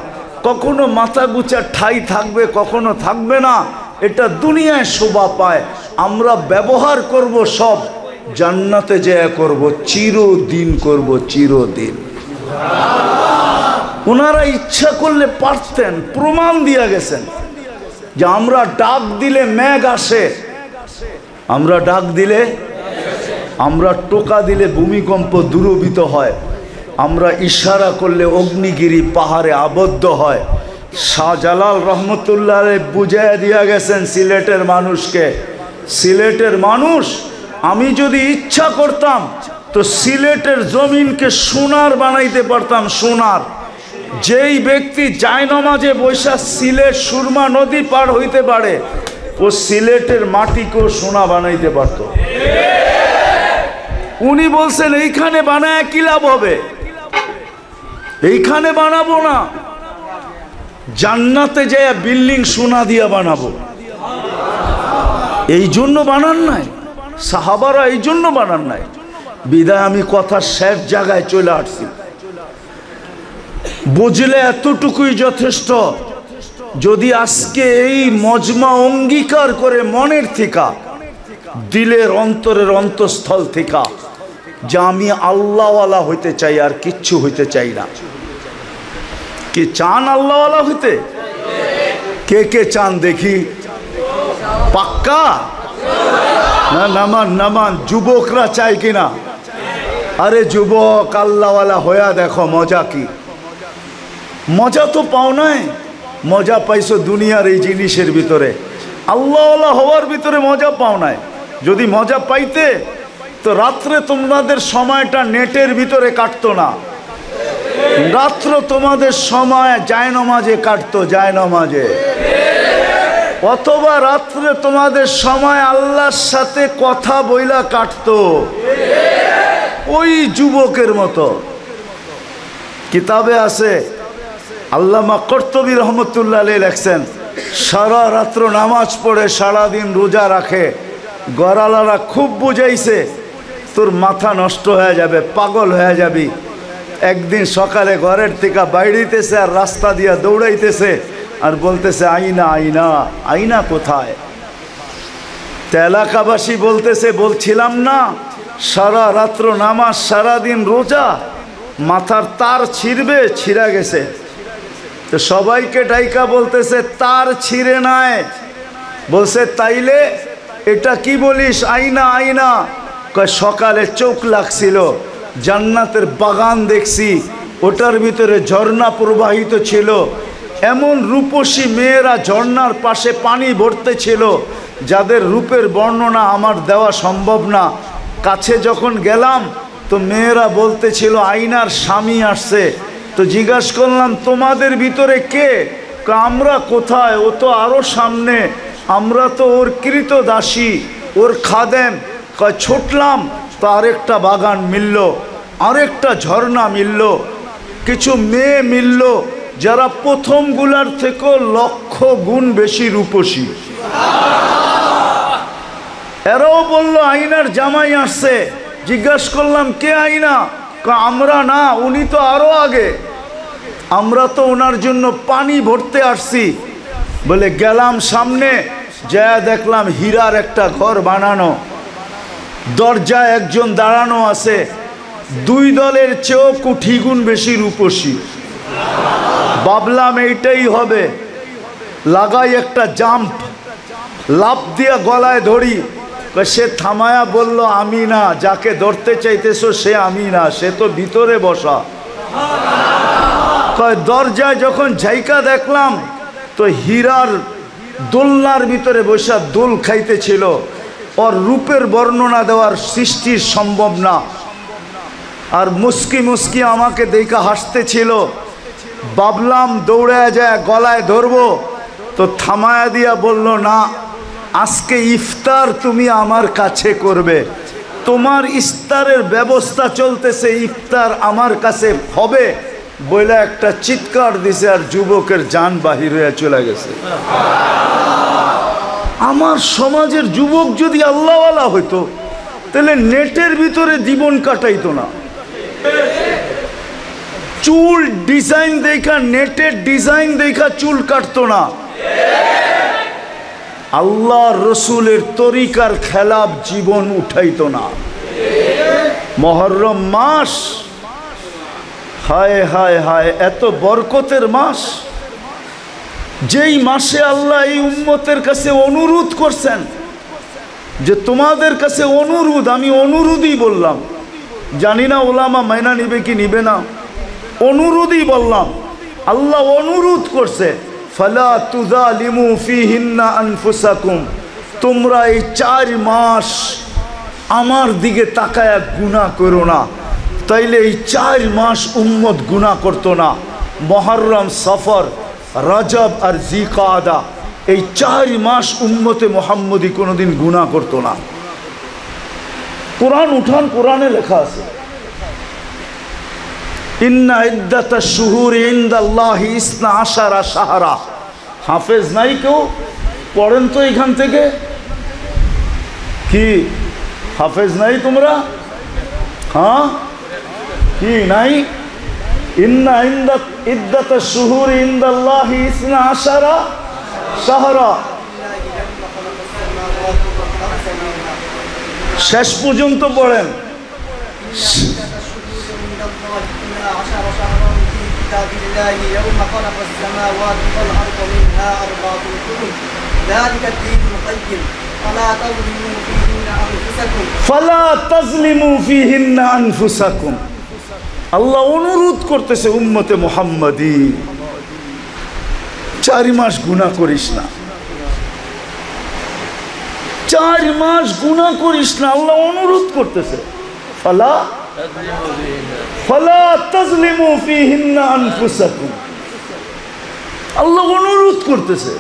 কখনো মাথা গুচার ঠাই থাকবে, কখনো থাকবে না। এটা দুনিয়ায় শোভা পায়। আমরা ব্যবহার করব সব, জান্নাতে যেয়ে করব, চিরদিন করব, চিরদিন। ওনারা ইচ্ছা করলে পারতেন, প্রমাণ দিয়ে গেছেন যে আমরা ডাক দিলে মেঘ আসে, আমরা ডাক দিলে, আমরা টোকা দিলে ভূমিকম্প দূরভীত হয়, আমরা ইশারা করলে অগ্নিগিরি পাহাড়ে আবদ্ধ হয়। শাহজালাল রহমতুল্লাহ বুঝাইয়া দিয়া গেছেন সিলেটের মানুষকে, সিলেটের মানুষ, আমি যদি ইচ্ছা করতাম তো সিলেটের জমিনকে সোনার বানাইতে পারতাম, সোনার। যেই ব্যক্তি জায়নামাজে বৈশা সিলেট সুরমা নদী পার হইতে পারে, ও সিলেটের মাটিকেও সোনা বানাইতে পারত। উনি বলছেন এইখানে বানায় কি লাভ হবে, এইখানে বানাবো না, জান্নাতে যায় বিল্ডিং সোনা দিয়া বানাবো। এই জন্য বানান নাই সাহাবারা, এই জন্য বানান নাই। বিদায় আমি কথা শেষ জায়গায় চলে আসছি। বুঝলে এতটুকুই যথেষ্ট। যদি আজকে এই মজমা অঙ্গীকার করে মনের থেকে, দিলের অন্তরের অন্তঃস্থল থেকে, যে আমি আল্লাহওয়ালা হইতে চাই, আর কিচ্ছু হইতে চাই না। কি চান আল্লাহওয়ালা হইতে? কে কে চান দেখি? পাক্কা না? নামান নামান। যুবকরা চাই কিনা? আরে যুবক, আল্লাহওয়ালা হইয়া দেখো, মজা কি? মজা তো পাও নাই, মজা পাইছো দুনিয়ার এই জিনিসের ভিতরে, আল্লাহওয়ালা হওয়ার ভিতরে মজা পাও নাই। যদি মজা পাইতে তো রাত্রে তোমাদের সময়টা নেটের ভিতরে কাটতো না, রাত্র তোমাদের সময় জায়নামাজে কাটতো, জায়নামাজে। অথবা রাত্রে তোমাদের সময় আল্লাহর সাথে কথা বইলা কাটতো, ওই যুবকের মতো। কিতাবে আছে, আল্লামা কর্তুবী রহমতুল্লাহ আলাইহি লেখছেন, সারা রাত্র নামাজ পড়ে সারাদিন রোজা রাখে, গরালারা খুব বুঝাইছে তোর মাথা নষ্ট হয়ে যাবে, পাগল হয়ে যাবি। একদিন সকালে ঘরের থেকে বাইরেতেছে, আর রাস্তা দিয়া দৌড়াইতেছে, আর বলতেছে আইনা আইনা, আইনা কোথায়? তে এলাকাবাসী বলতেছে, বলছিলাম না সারা রাত্র নামাজ সারাদিন রোজা, মাথার তার ছিঁড়বে, ছিঁড়া গেছে। তো সবাইকে ডাইকা বলতেছে তার ছিঁড়ে নাই। বলছে তাইলে এটা কি বলিস আইনা আইনা? কয় সকালে চোখ লাগছিল, জান্নাতের বাগান দেখছি, ওটার ভিতরে ঝর্ণা প্রবাহিত ছিল, এমন রূপসী মেয়েরা ঝর্ণার পাশে পানি ভরতে ছিল, যাদের রূপের বর্ণনা আমার দেওয়া সম্ভব না। কাছে যখন গেলাম তো মেয়েরা বলতেছিল আইনার স্বামী আসছে। তো জিজ্ঞাসা করলাম তোমাদের ভিতরে কে? আমরা কোথায়, ও তো আরো সামনে, আমরা তো ওর কৃত দাসী, ওর খাদেম। কয় ছুটলাম তো আরেকটা বাগান মিলল, আরেকটা ঝর্ণা মিলল, কিছু মেয়ে মিলল যারা প্রথমগুলার থেকেও লক্ষ গুণ বেশি রূপসী। এরাও বলল আইনার জামাই আসছে। জিজ্ঞাসা করলাম কে আইনা? আমরা না, উনি তো আরো আগে, আমরা তো ওনার জন্য পানি ভরতে আসছি। বলে গেলাম সামনে, যা দেখলাম হীরার একটা ঘর বানানো, দরজায় একজন দাঁড়ানো আছে, দুই দলের চেয়েও কোটি গুণ বেশি রূপসী। ভাবলাম এইটাই হবে, লাগাই একটা জাম্প, লাফ দিয়া গলায় ধরি। সে থামায়া বলল আমি না, যাকে ধরতে চাইতেছো সে আমি না, সে তো ভিতরে বসা। দরজায় যখন ঝাইকা দেখলাম তো হীরার দোলনার ভিতরে বসা দোল খাইতেছিল। ওর রূপের বর্ণনা দেওয়ার সৃষ্টির সম্ভব না। আর মুস্কি মুস্কি আমাকে দেখা হাসতেছিল। ভাবলাম দৌড়ে যায় গলায় ধরবো, তো থামায়া দিয়া বলল না, আজকে ইফতার তুমি আমার কাছে করবে, তোমার ইফতারের ব্যবস্থা চলতেছে, ইফতার আমার কাছে হবে বলে একটা চিৎকার দিছে, আর যুবকের জান বাহির হয়ে চলে গেছে। আমার সমাজের যুবক যদি আল্লাহওয়ালা হইতো তাহলে নেটের ভিতরে জীবন কাটাইতো না। চুল ডিজাইন দেখা, নেটের ডিজাইন দেখা চুল কাটতো না। আল্লাহ রসুলের তরিকার খেলাফ জীবন উঠাইতো না। মুহররম মাস, হায় হায় হায়, এত বরকতের মাস, যেই মাসে আল্লাহ এই উম্মতের কাছে অনুরোধ করছেন যে তোমাদের কাছে অনুরোধ, আমি অনুরোধই বললাম, জানি না ওলামা মাইনা নিবে কি নিবে না, অনুরোধই বললাম। আল্লাহ অনুরোধ করছে, ফালা তুযালিমু ফীহিন্না আনফুসাকুম, তোমরা এই 4 মাস আমার দিকে তাকায়া গুনাহ করো না, তাইলে এই 4 মাস উম্মত গুনাহ করতো না। মুহররম, সফর, রজব আর জিকাদা, এই 4 মাস উম্মতে মুহাম্মদি কোনোদিন গুনাহ করতো না। কোরআন উঠান, কোরআনে লেখা আছে ইন্না ইদ্দাতাশ শুহুরি ইনদাল্লাহি 12 শাহরা। হাফেজ নাই কেউ? পড়েন তো এখান থেকে। কি হাফেজ নাই তোমরা? হ্যাঁ, কি নাই? ইন্না ইদ্দাতাশ শুহুরি ইনদাল্লাহি 12 শাহরা। শেষ পর্যন্ত পড়েন। ফালা তাজলিমু ফিহিন্না আনফুসাকুম। আল্লাহ অনুরোধ করতেছে উম্মতে মুহাম্মাদি, 4 মাস গুনাহ করিস না, 4 মাস গুনাহ করিস না। আল্লাহ অনুরোধ করতেছে ফালা তাজলিমু ফিহিন্না আনফুসাকুম। আল্লাহ অনুরোধ করতেছে।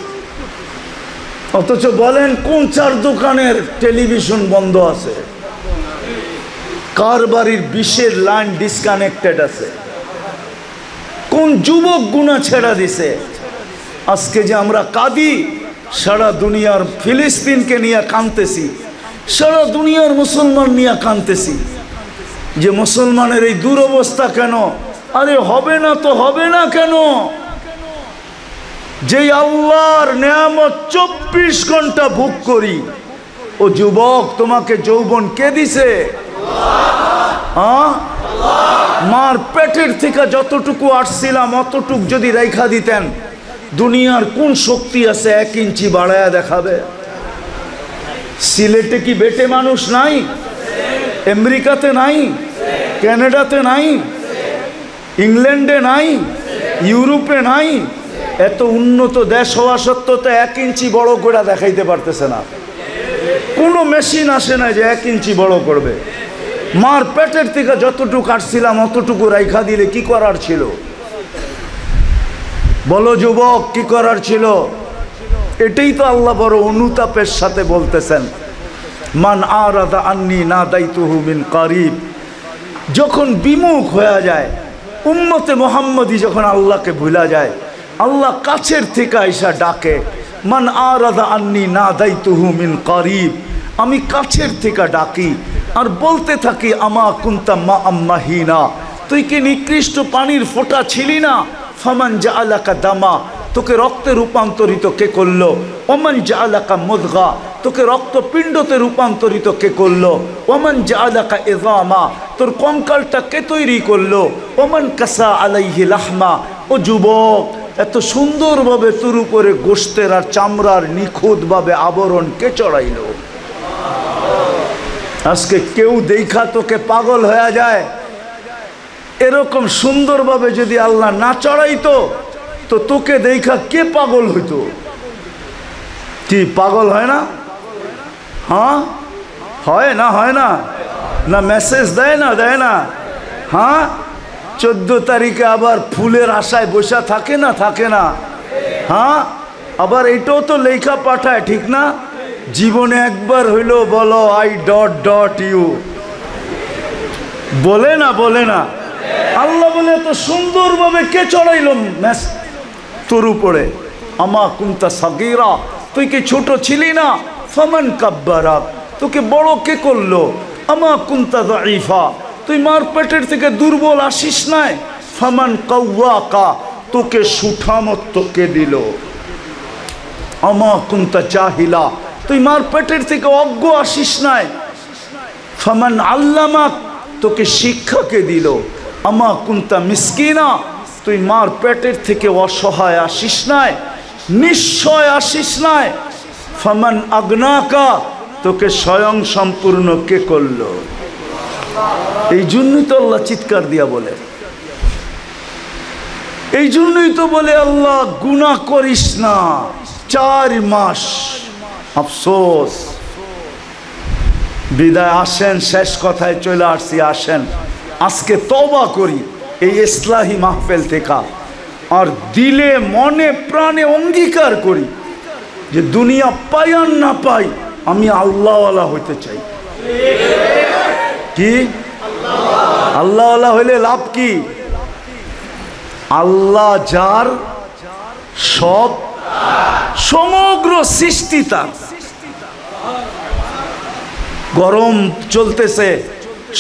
অথচ বলেন কোন 4 দোকানের টেলিভিশন বন্ধ আছে, কার বাড়ির 20-এর লাইন ডিসকানেক্টেড আছে, কোন যুবক গুনাহ ছেড়া দিছে। আজকে যে আমরা কাঁদি, সারা দুনিয়ার ফিলিস্তিনকে নিয়ে কাঁদতেছি, সারা দুনিয়ার মুসলমান নিয়ে কাঁদতেছি যে মুসলমানের এই দুরবস্থা কেন? আরে হবে না তো হবে না কেন? যে আল্লাহর নেয়ামত 24 ঘন্টা ভোগ করি। ও যুবক, তোমাকে যৌবন কে দিছে? মার পেটের থেকে যতটুকু আসছিলাম অতটুক যদি রেখা দিতেন, দুনিয়ার কোন শক্তি আছে 1 ইঞ্চি বাড়ায়া দেখাবে? সিলেটে কি বেটে মানুষ নাই? আমেরিকাতে নাই? কানাডাতে নাই? ইংল্যান্ডে নাই? ইউরোপে নাই? এত উন্নত দেশ হওয়া সত্ত্বেও তো 1 ইঞ্চি বড় করে দেখাইতে পারতেছে না। কোনো মেশিন আসে না যে 1 ইঞ্চি বড় করবে। মার পেটের থেকে যতটুকু কাটছিলাম অতটুকু রাইখা দিলে কি করার ছিল? বলো যুবক, কি করার ছিল? এটাই তো আল্লাহ বড় অনুতাপের সাথে বলতেছেন, মান আরাদা আন্নি নাদাইতুহু মিন কারিব। যখন বিমুখ হয়ে যায় উম্মতে মুহাম্মদি, যখন আল্লাহকে ভুলা যায়, আল্লাহ কাছের থেকে আইসা ডাকে, মান আরাদা আন্নি নাদাইতুহু মিন কারিব। আমি কাছের থেকে ডাকি আর বলতে থাকি, আমা কুনতা মা আম্মাহিনা, তুই কি নিকৃষ্ট পানির ফোঁটা ছিলি না? ফামান জাআলাকা দামা, তোকে রক্তে রূপান্তরিত কে করলো? ওমান জাআলাকা মুদগা, তোকে রক্তপিণ্ডতে রূপান্তরিত কে করলো? ওমান জাআলাকা ইযামা, তোর কঙ্কালটা কে তৈরি করলো? ওমান কাসা আলাইহি লাহমা। ও যুবক, এত সুন্দরভাবে তোর উপরে গোশতের আর চামড়ার নিখুঁতভাবে আবরণ কে চড়াইলো? আজকে কেউ দেখা তোকে পাগল হয়ে যায়। এরকম সুন্দরভাবে যদি আল্লাহ না চড়াইতো তো তোকে দেখা কে পাগল হইতো? কি পাগল হয় না? হ্যাঁ, হয় না? হয় না? না মেসেজ দেয় না? দেয় না? হ্যাঁ, 14 তারিখে আবার ফুলের আশায় বসা থাকে না? থাকে না? হ্যাঁ, আবার এটাও তো লেখা পাঠায়, ঠিক না? জীবনে একবার হইলো বলো আই ডট ডট ইউ, বলে না? বলে না? আল্লাহ বলে এত সুন্দরভাবে কে চড়াইল তোর উপরে? আমা কুনতা সাগীরা, তুই কি ছোট ছিলি না? ফামান কাব্বারাক, তোকে বড় কে করলো? আমা কুনতা যায়ীফা, তুই মার পেটের থেকে দুর্বল আসিস নাই? ফামান কাওয়াকা, তোকে সুঠামত্ব কে দিল? আমা কুনতা জাহিলা, তুই মার পেটের থেকে অজ্ঞ আসিস নাই? ফামান আল্লামাক, তোকে শিক্ষা কে দিল? আমা কুনতা মিসকিনা, তুই মার পেটের থেকে অসহায় আসিস নাই, নিশ্চয় আসিস নাই? ফামান আগনাকা, তোকে স্বয়ং সম্পূর্ণ কে করলো? এই জন্যই তো আল্লাহ চিৎকার দিয়া বলে, এই জন্যই তো বলে আল্লাহ গুনাহ করিস না 4 মাস। আফসোস বিদায়, আসেন, শেষ কথায় চলে আসছি, আসেন আজকে তওবা করি এই ইসলাহি মাহফিল থেকে, আর দিলে মনে প্রাণে অঙ্গীকার করি যে দুনিয়া পাই আর না পাই আমি আল্লাহওয়ালা হইতে চাই। কি আল্লাহওয়ালা হইলে লাভ কি? আল্লাহ যার, সব সমগ্র সৃষ্টি তার। গরম চলতেছে,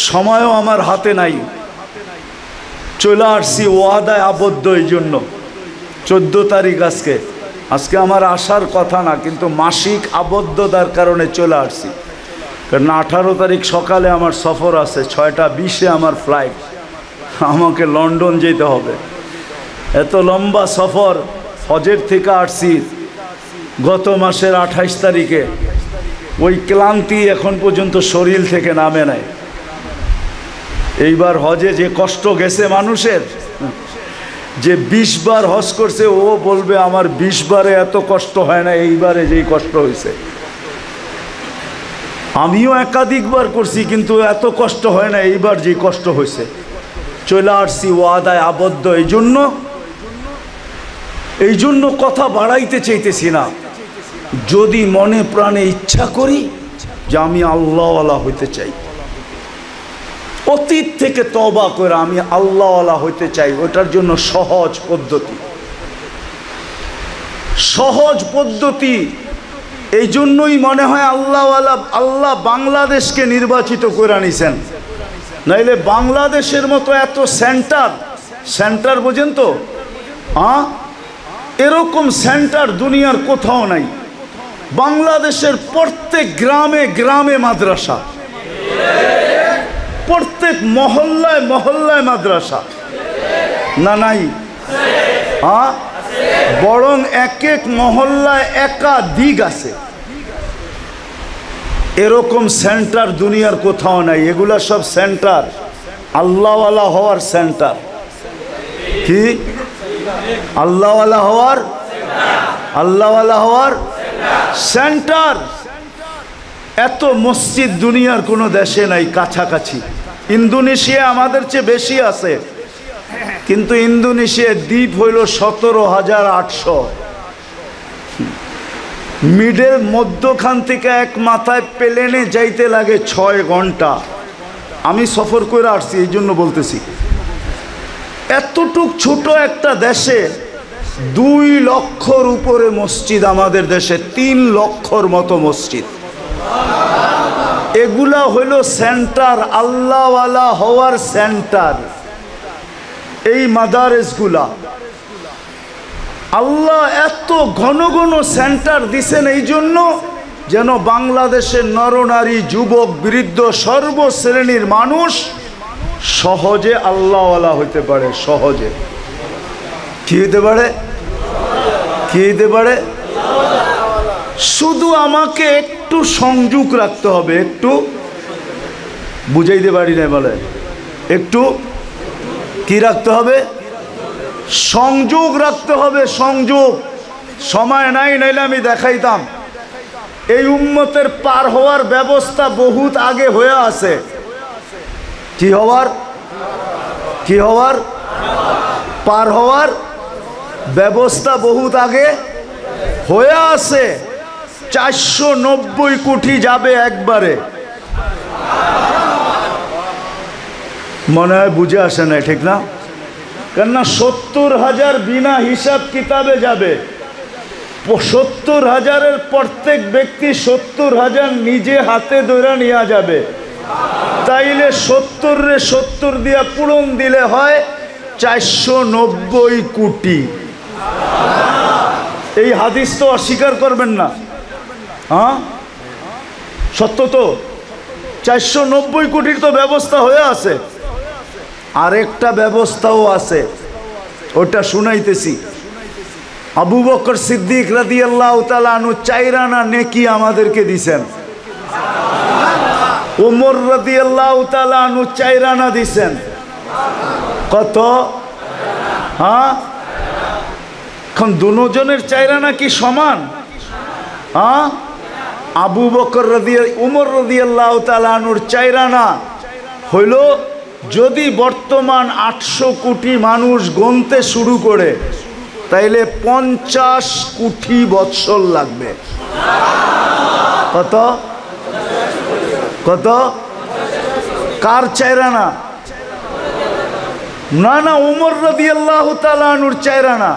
সময়ও আমার হাতে নাই, চলে আসছি ওয়াদায় আবদ্ধ। এই জন্য 14 তারিখ আজকে আমার আসার কথা না, কিন্তু মাসিক আবদ্ধতার কারণে চলে আসছি। কারণ 18 তারিখ সকালে আমার সফর আছে, 6:20-এ আমার ফ্লাইট, আমাকে লন্ডন যেতে হবে। এত লম্বা সফর, হজের থেকে আসছি গত মাসের 28 তারিখে, ওই ক্লান্তি এখন পর্যন্ত শরীর থেকে নামে নাই। এইবার হজে যে কষ্ট গেছে মানুষের, যে 20 বার হজ করছে ও বলবে আমার 20 বারে এত কষ্ট হয় না, এইবারে যেই কষ্ট হয়েছে। আমিও একাধিকবার করছি কিন্তু এত কষ্ট হয় না এইবার যে কষ্ট হয়েছে। চলে আসছি ওয়াদায় আবদ্ধ। এই জন্য কথা বাড়াইতে চাইতেছি না। যদি মনে প্রাণে ইচ্ছা করি যে আমি আল্লাহওয়ালা হইতে চাই, অতীত থেকে তওবা করে আমি আল্লাহওয়ালা হইতে চাই, ওটার জন্য সহজ পদ্ধতি। এই জন্যই মনে হয় আল্লাহ বাংলাদেশকে নির্বাচিত করে আনিছেন, নাইলে বাংলাদেশের মতো এত সেন্টার বোঝেন তো, এরকম সেন্টার দুনিয়ার কোথাও নাই। বাংলাদেশের প্রত্যেক গ্রামে গ্রামে মাদ্রাসা, প্রত্যেক মহল্লায় মহল্লায় মাদ্রাসা, না নাই? বরং এক এক মহল্লায় একাধিক আছে। এরকম সেন্টার দুনিয়ার কোথাও নাই। এগুলা সব সেন্টার আল্লাহওয়ালা হওয়ার সেন্টার। কি আল্লাহওয়ালা হওয়ার সেন্টার। এত মসজিদ দুনিয়ার কোনো দেশে নাই কাছাকাছি। ইন্দোনেশিয়া আমাদের চেয়ে বেশি আছে, কিন্তু ইন্দোনেশিয়ার দ্বীপ হইল 17,800। মিডের মধ্যখান থেকে এক মাথায় প্লেনে যাইতে লাগে 6 ঘন্টা। আমি সফর করে আসছি, এই জন্য বলতেছি। এতটুক ছোট একটা দেশে 2 লক্ষর উপরে মসজিদ, আমাদের দেশে 3 লক্ষর মতো মসজিদ। এগুলা হইল সেন্টার, আল্লাহওয়ালা হওয়ার সেন্টার। এই মাদারেসগুলা আল্লাহ এত ঘন ঘন সেন্টার দিছেন এই জন্য যেন বাংলাদেশের নরনারী, যুবক, বৃদ্ধ, সর্বশ্রেণীর মানুষ সহজে আল্লাহওয়ালা হইতে পারে। সহজে কি হইতে পারে? শুধু আমাকে একটু সংযোগ রাখতে হবে। একটু বুঝাইতে পারি না, বলে একটু কি রাখতে হবে? সংযোগ রাখতে হবে, সংযোগ। সময় নাই, নাইলে আমি দেখাইতাম। এই উম্মতের পার হওয়ার ব্যবস্থা বহুত আগে হয়ে আছে। কি হওয়ার পার হওয়ার ব্যবস্থা বহুত আগে হয়ে আছে। 490 কোটি যাবে একবারে। মনে হয় বুঝে আসে না, ঠিক না? কেননা 70,000 বিনা হিসাব কিতাবে যাবে। 70,000-এর প্রত্যেক ব্যক্তি 70,000 নিজে হাতে ধরে নিয়ে যাবে। তাইলে 70 দিয়া পূরণ দিলে হয় 490 কোটি। এই হাদিস তো অস্বীকার করবেন না, সত্য তো। 490 কোটির তো ব্যবস্থা হয়ে আছে। আরেকটা ব্যবস্থাও আছে, ওটা শুনাইতেছি। আবু বকর সিদ্দিক রাদিয়াল্লাহু তাআলা আনহু 4 আনা নেকি আমাদেরকে দিছেন। ওমর রাদিয়াল্লাহু তাআলা আনহু 4 আনা দিছেন। কত? এখন দুজনের 4 আনা কি সমান? আবু বকর উমর রাদিয়াল্লাহু তাআলা আনহুর চাইরানা হইল যদি বর্তমান 800 কোটি মানুষ গণতে শুরু করে তাইলে 50 কোটি বৎসর লাগবে। কত কত কার চাইরানা? না না, উমর রাদিয়াল্লাহু তাআলা আনহুর চাইরানা।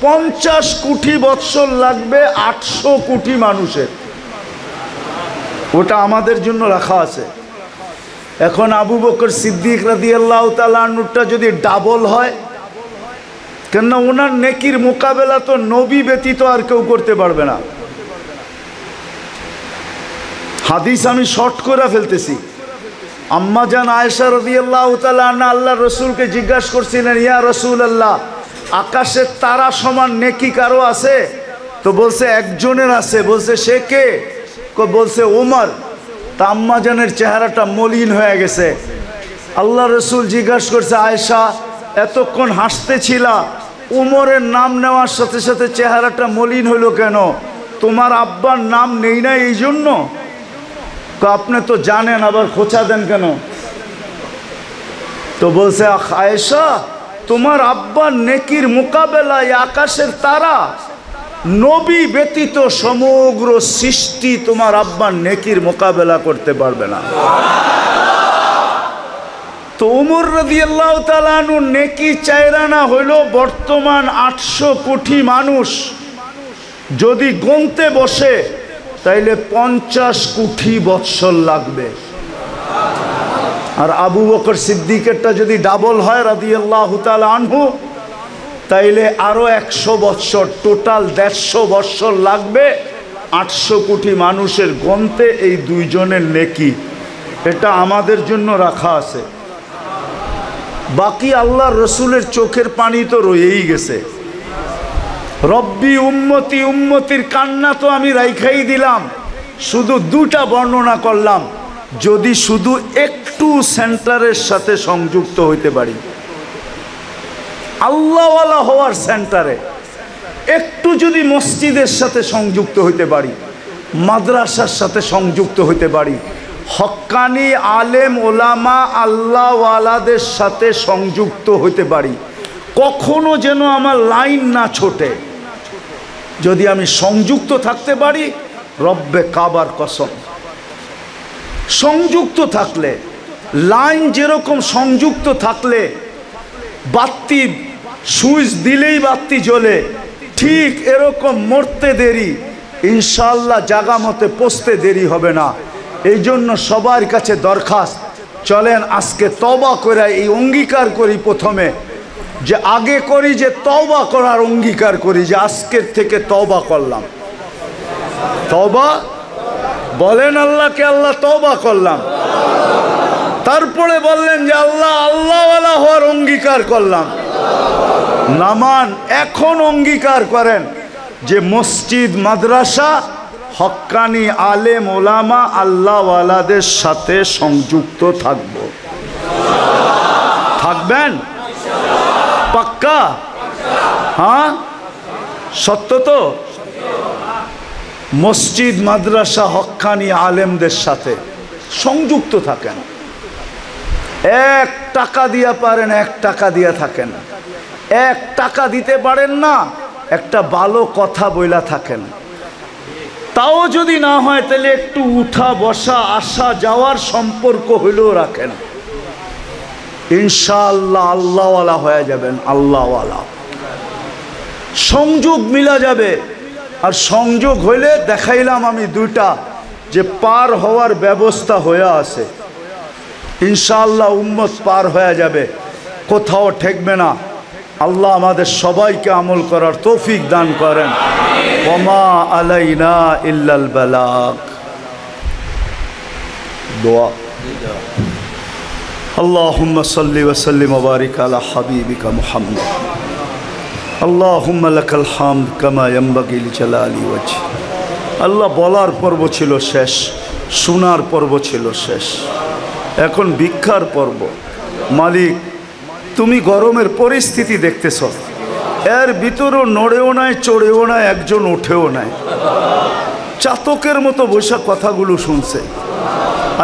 50 কোটি বৎসর লাগবে 800 কোটি মানুষের। ওটা আমাদের জন্য রাখা আছে। এখন আবু বকর সিদ্দিক রাদিয়াল্লাহু তাআলা আনহুটা যদি ডাবল হয়, কেননা ওনার নেকির মোকাবেলা তো নবী ব্যতীত আর কেউ করতে পারবে না। হাদিস আমি শর্ট করে ফেলতেছি। আম্মা জান আয়েশা রাদিয়াল্লাহু তাআলা আনহা আল্লাহর রাসূলকে জিজ্ঞাসা করছিলেন, ইয়া রাসূলুল্লাহ, আকাশের তারা সমান নেকি কারো আছে? তো বলছে একজনের আছে। বলছে সে কে? বলছে ওমর। তা আম্মা জানের চেহারাটা মলিন হয়ে গেছে। আল্লাহ রসুল জিজ্ঞাসা করছে, আয়েশা এতক্ষণ হাসতেছিলা, উমরের নাম নেওয়ার সাথে সাথে চেহারাটা মলিন হইল কেন? তোমার আব্বার নাম নেই না এই জন্য? আপনি তো জানেন, আবার খোঁচা দেন কেন? তো বলছে আয়েশা, তোমার আব্বার নেকির মোকাবেলায় আকাশের তারা, নবী ব্যতীত সমগ্র সৃষ্টি তোমার আব্বার নেকির মোকাবেলা করতে পারবে না। তো উমর রাদিয়াল্লাহু তাআলা আনহু নেকি চাইরানা হইল বর্তমান 800 কোটি মানুষ যদি গণতে বসে তাইলে 50 কোটি বৎসর লাগবে। আর আবু বকর সিদ্দিকেরটা যদি ডাবল হয় রাদিয়াল্লাহু তাআলা আনহু, তাইলে আরো 100 বৎসর, টোটাল 150 বৎসর লাগবে 800 কোটি মানুষের গণতে এই দুইজনের নেকি। এটা আমাদের জন্য রাখা আছে। বাকি আল্লাহর রসুলের চোখের পানি তো রয়েই গেছে। রব্বি উম্মতি, উম্মতির কান্না তো আমি রাইখাই দিলাম, শুধু দুটা বর্ণনা করলাম। যদি শুধু একটু সেন্টারের সাথে সংযুক্ত হইতে পারি, আল্লাহওয়ালা হওয়ার সেন্টারে একটু যদি মসজিদের সাথে সংযুক্ত হইতে পারি, মাদ্রাসার সাথে সংযুক্ত হইতে পারি, হক্কানি আলেম ওলামা আল্লাহওয়ালাদের সাথে সংযুক্ত হইতে পারি, কখনো যেন আমার লাইন না ছোটে। যদি আমি সংযুক্ত থাকতে পারি, রব্বে কাবার কসম, সংযুক্ত থাকলে, লাইন যেরকম সংযুক্ত থাকলে বাতি সুইচ দিলেই বাতি জ্বলে, ঠিক এরকম মরতে দেরি, ইনশাআল্লাহ জাগা মতে পৌঁছতে দেরি হবে না। এই জন্য সবার কাছে দরখাস্ত, চলেন আজকে তওবা করে এই অঙ্গীকার করি প্রথমে, যে আগে করি যে তওবা করার অঙ্গীকার করি, যে আজকের থেকে তওবা করলাম। তওবা বলেন আল্লাহকে, আল্লাহ তওবা করলাম। তারপরে বললেন যে আল্লাহ আল্লাহওয়ালা হওয়ার অঙ্গীকার করলাম। নামান এখন অঙ্গীকার করেন যে মসজিদ মাদ্রাসা হক্কানি আলেম ওলামা আল্লাহওয়ালাদের সাথে সংযুক্ত থাকব। থাকবেন? পাক্কা? হ্যাঁ, সত্য তো? মসজিদ মাদ্রাসা হক্কানি আলেমদের সাথে সংযুক্ত থাকেন। 1 টাকা দিয়া পারেন, 1 টাকা দিয়া থাকেন। 1 টাকা দিতে পারেন না, একটা ভালো কথা বইলা থাকেন। তাও যদি না হয় তাহলে একটু উঠা বসা আসা যাওয়ার সম্পর্ক হইলেও রাখেন। ইনশাআল্লাহ আল্লাহওয়ালা হয়ে যাবেন। আল্লাহওয়ালা সংযোগ মিলা যাবে। আর সংযোগ হইলে দেখাইলাম আমি দুইটা, যে পার হওয়ার ব্যবস্থা হয়ে আছে। ইনশাআল্লাহ উম্মত পার হয়ে যাবে, কোথাও ঠেকবে না। আল্লাহ আমাদের সবাইকে আমল করার তৌফিক দান করেন। ওমা আলাইনা ইল্লাল বালাগ। দোয়া। আল্লাহুম্মা সাল্লি ওয়া সাল্লিম ওয়া বারিক আলা হাবিবিকা মুহাম্মদ। আল্লাহুম্মা লাকাল হামদ কামা ইয়ানবাগি লিজালালি ওয়াজহি। আল্লাহ বলার পর্ব ছিল শেষ, শোনার পর্ব ছিল শেষ, এখন ভিক্ষার পর্ব। মালিক, তুমি গরমের পরিস্থিতি দেখতেছ, এর ভিতরেও নড়েও নাই, চড়েও নাই, একজন ওঠেও নাই, চাতকের মতো বৈশাখ কথাগুলো শুনছে।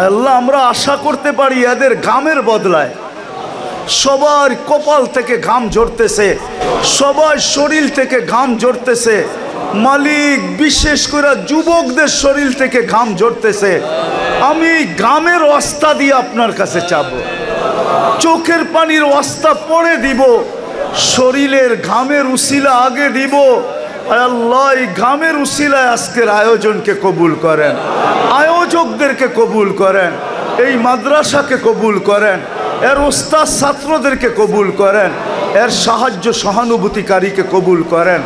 আল্লাহ, আমরা আশা করতে পারি এদের ঘামের বদলায় সবার কপাল থেকে ঘাম ঝরতেছে, সবার শরীর থেকে ঘাম ঝরতেছে। মালিক, বিশেষ করে যুবকদের শরীর থেকে ঘাম ঝরতেছে। আমি এই ঘামের ওয়াস্তা দিয়ে আপনার কাছে চাবো, চোখের পানির ওয়াস্তা পরে দিব, শরীরের ঘামের উসিলা আগে দিব। আল্লাহ, এই ঘামের উসিলায় আজকের আয়োজনকে কবুল করেন, আয়োজকদেরকে কবুল করেন, এই মাদ্রাসাকে কবুল করেন, এর ওস্তাদ ছাত্রদেরকে কবুল করেন, এর সাহায্য সহানুভূতিকারীকে কবুল করেন,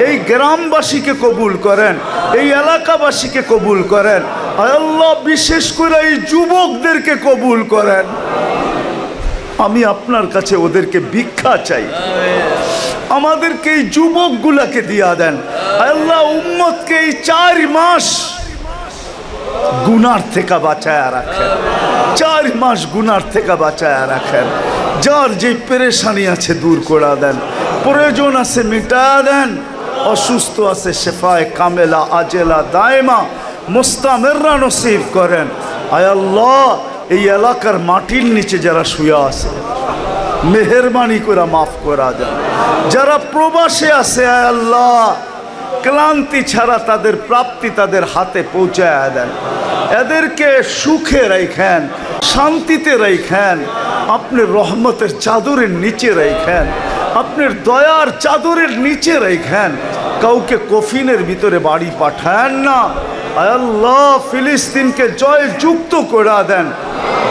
এই গ্রামবাসীকে কবুল করেন, এই এলাকাবাসীকে কবুল করেন। আল্লাহ, বিশেষ করে এই যুবকদেরকে কবুল করেন। আমি আপনার কাছে ওদেরকে ভিক্ষা চাই, আমাদেরকে এই যুবকগুলাকে দিয়া দেন। আল্লাহ, উম্মতকে এই 4 মাস গুনার থেকে বাঁচায়া রাখেন, 4 মাস গুনার থেকে বাঁচায়া রাখেন। যার যে পেরেশানি আছে দূর করে দেন, প্রয়োজন আছে মিটা দেন, অসুস্থ আছে শেফায়ে কামেলা আজেলা দায়মা মুস্তামেররা নসিব করেন। আয় আল্লাহ, এই এলাকার মাটির নিচে যারা শুয়ে আছে মেহেরবানি করে মাফ করা দেন। যারা প্রবাসে আছে আয় আল্লাহ, ক্লান্তি ছাড়া তাদের প্রাপ্তি তাদের হাতে পৌঁছায় দেন। এদেরকে সুখে রাখেন, শান্তিতে রাখেন, আপনার রহমতের চাদরের নিচে রাখেন, আপনার দয়ার চাদরের নিচে রাখেন। কাউকে কফিনের ভিতরে বাড়ি পাঠান না। আল্লাহ, ফিলিস্তিনকে জয় যুক্ত করে দেন।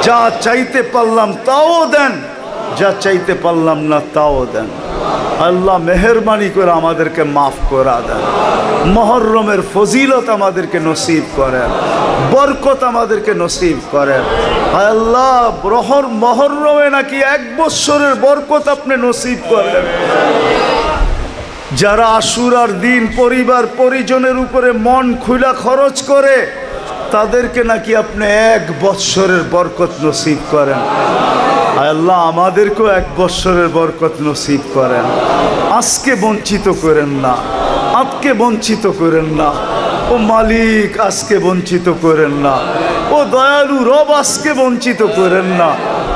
যা চাইতে পারলাম তাও দেন, যা চাইতে পারলাম না তাও দেন। আল্লাহ, মেহেরবানি করে আমাদেরকে মাফ করে দেন। মুহররমের ফজিলত আমাদেরকে নসিব করেন, বরকত আমাদেরকে নসিব করেন। আল্লাহ, মুহররমে নাকি 1 বছরের বরকত আপনি নসিব করেন। যারা আশুরার দিন পরিবার পরিজনের উপরে মন খুলা খরচ করে, তাদেরকে নাকি আপনি 1 বৎসরের বরকত নসিব করেন। আল্লাহ, আমাদেরকেও 1 বৎসরের বরকত নসিব করেন। আজকে বঞ্চিত করেন না, আজকে বঞ্চিত করেন না। ও মালিক, আজকে বঞ্চিত করেন না। ও দয়ালু রব, আজকে বঞ্চিত করেন না।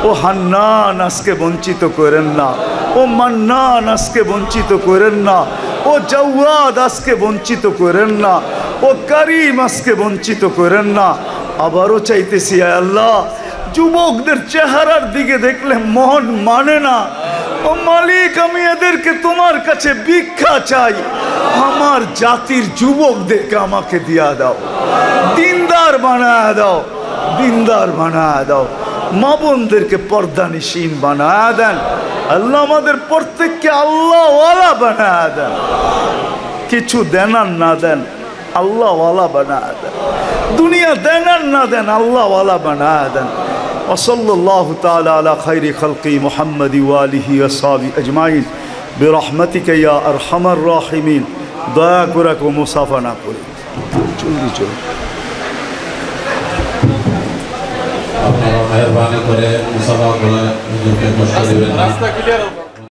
ও হান্নান, আজকে বঞ্চিত করেন না। ও মান্নান, আজকে বঞ্চিত করেন না। ও জাওয়াদ, আজকে বঞ্চিত করেন না। ও করিম, আজকে বঞ্চিত করেন না। আবারও চাইতেছি আল্লাহ, যুবকদের চেহারার দিকে দেখলে মন মানে না। ও মালিক, আমি এদেরকে তোমার কাছে ভিক্ষা চাই। আমার জাতির যুবকদেরকে আমাকে দিয়া দাও, দিনদার বানায় দাও, দিনদার বানায় দাও। মা বোনদেরকে পর্দানিশীন বানায় দেন। আল্লাহ, আমাদের প্রত্যেককে আল্লাহওয়ালা বানায় দেন। কিছু দেন আর না দেন, আল্লাহওয়ালা বানায় দেন। দুনিয়া দেন আর না দেন, আল্লাহওয়ালা বানায় দেন। ওসল্লাল্লাহু তাআলা আলা খায়রি খালকি মুহাম্মাদি ওয়া আলিহি ওয়া সাহবিহি আজমাইন বিরহমাতিকা ইয়া আরহামার রাহিমিন। দয়া করে কেউ মুসাফা না করে জলদি চল। আপনারা মেহরবানি করে মুসাফা করে হুজুরকে কষ্ট দিবেন না।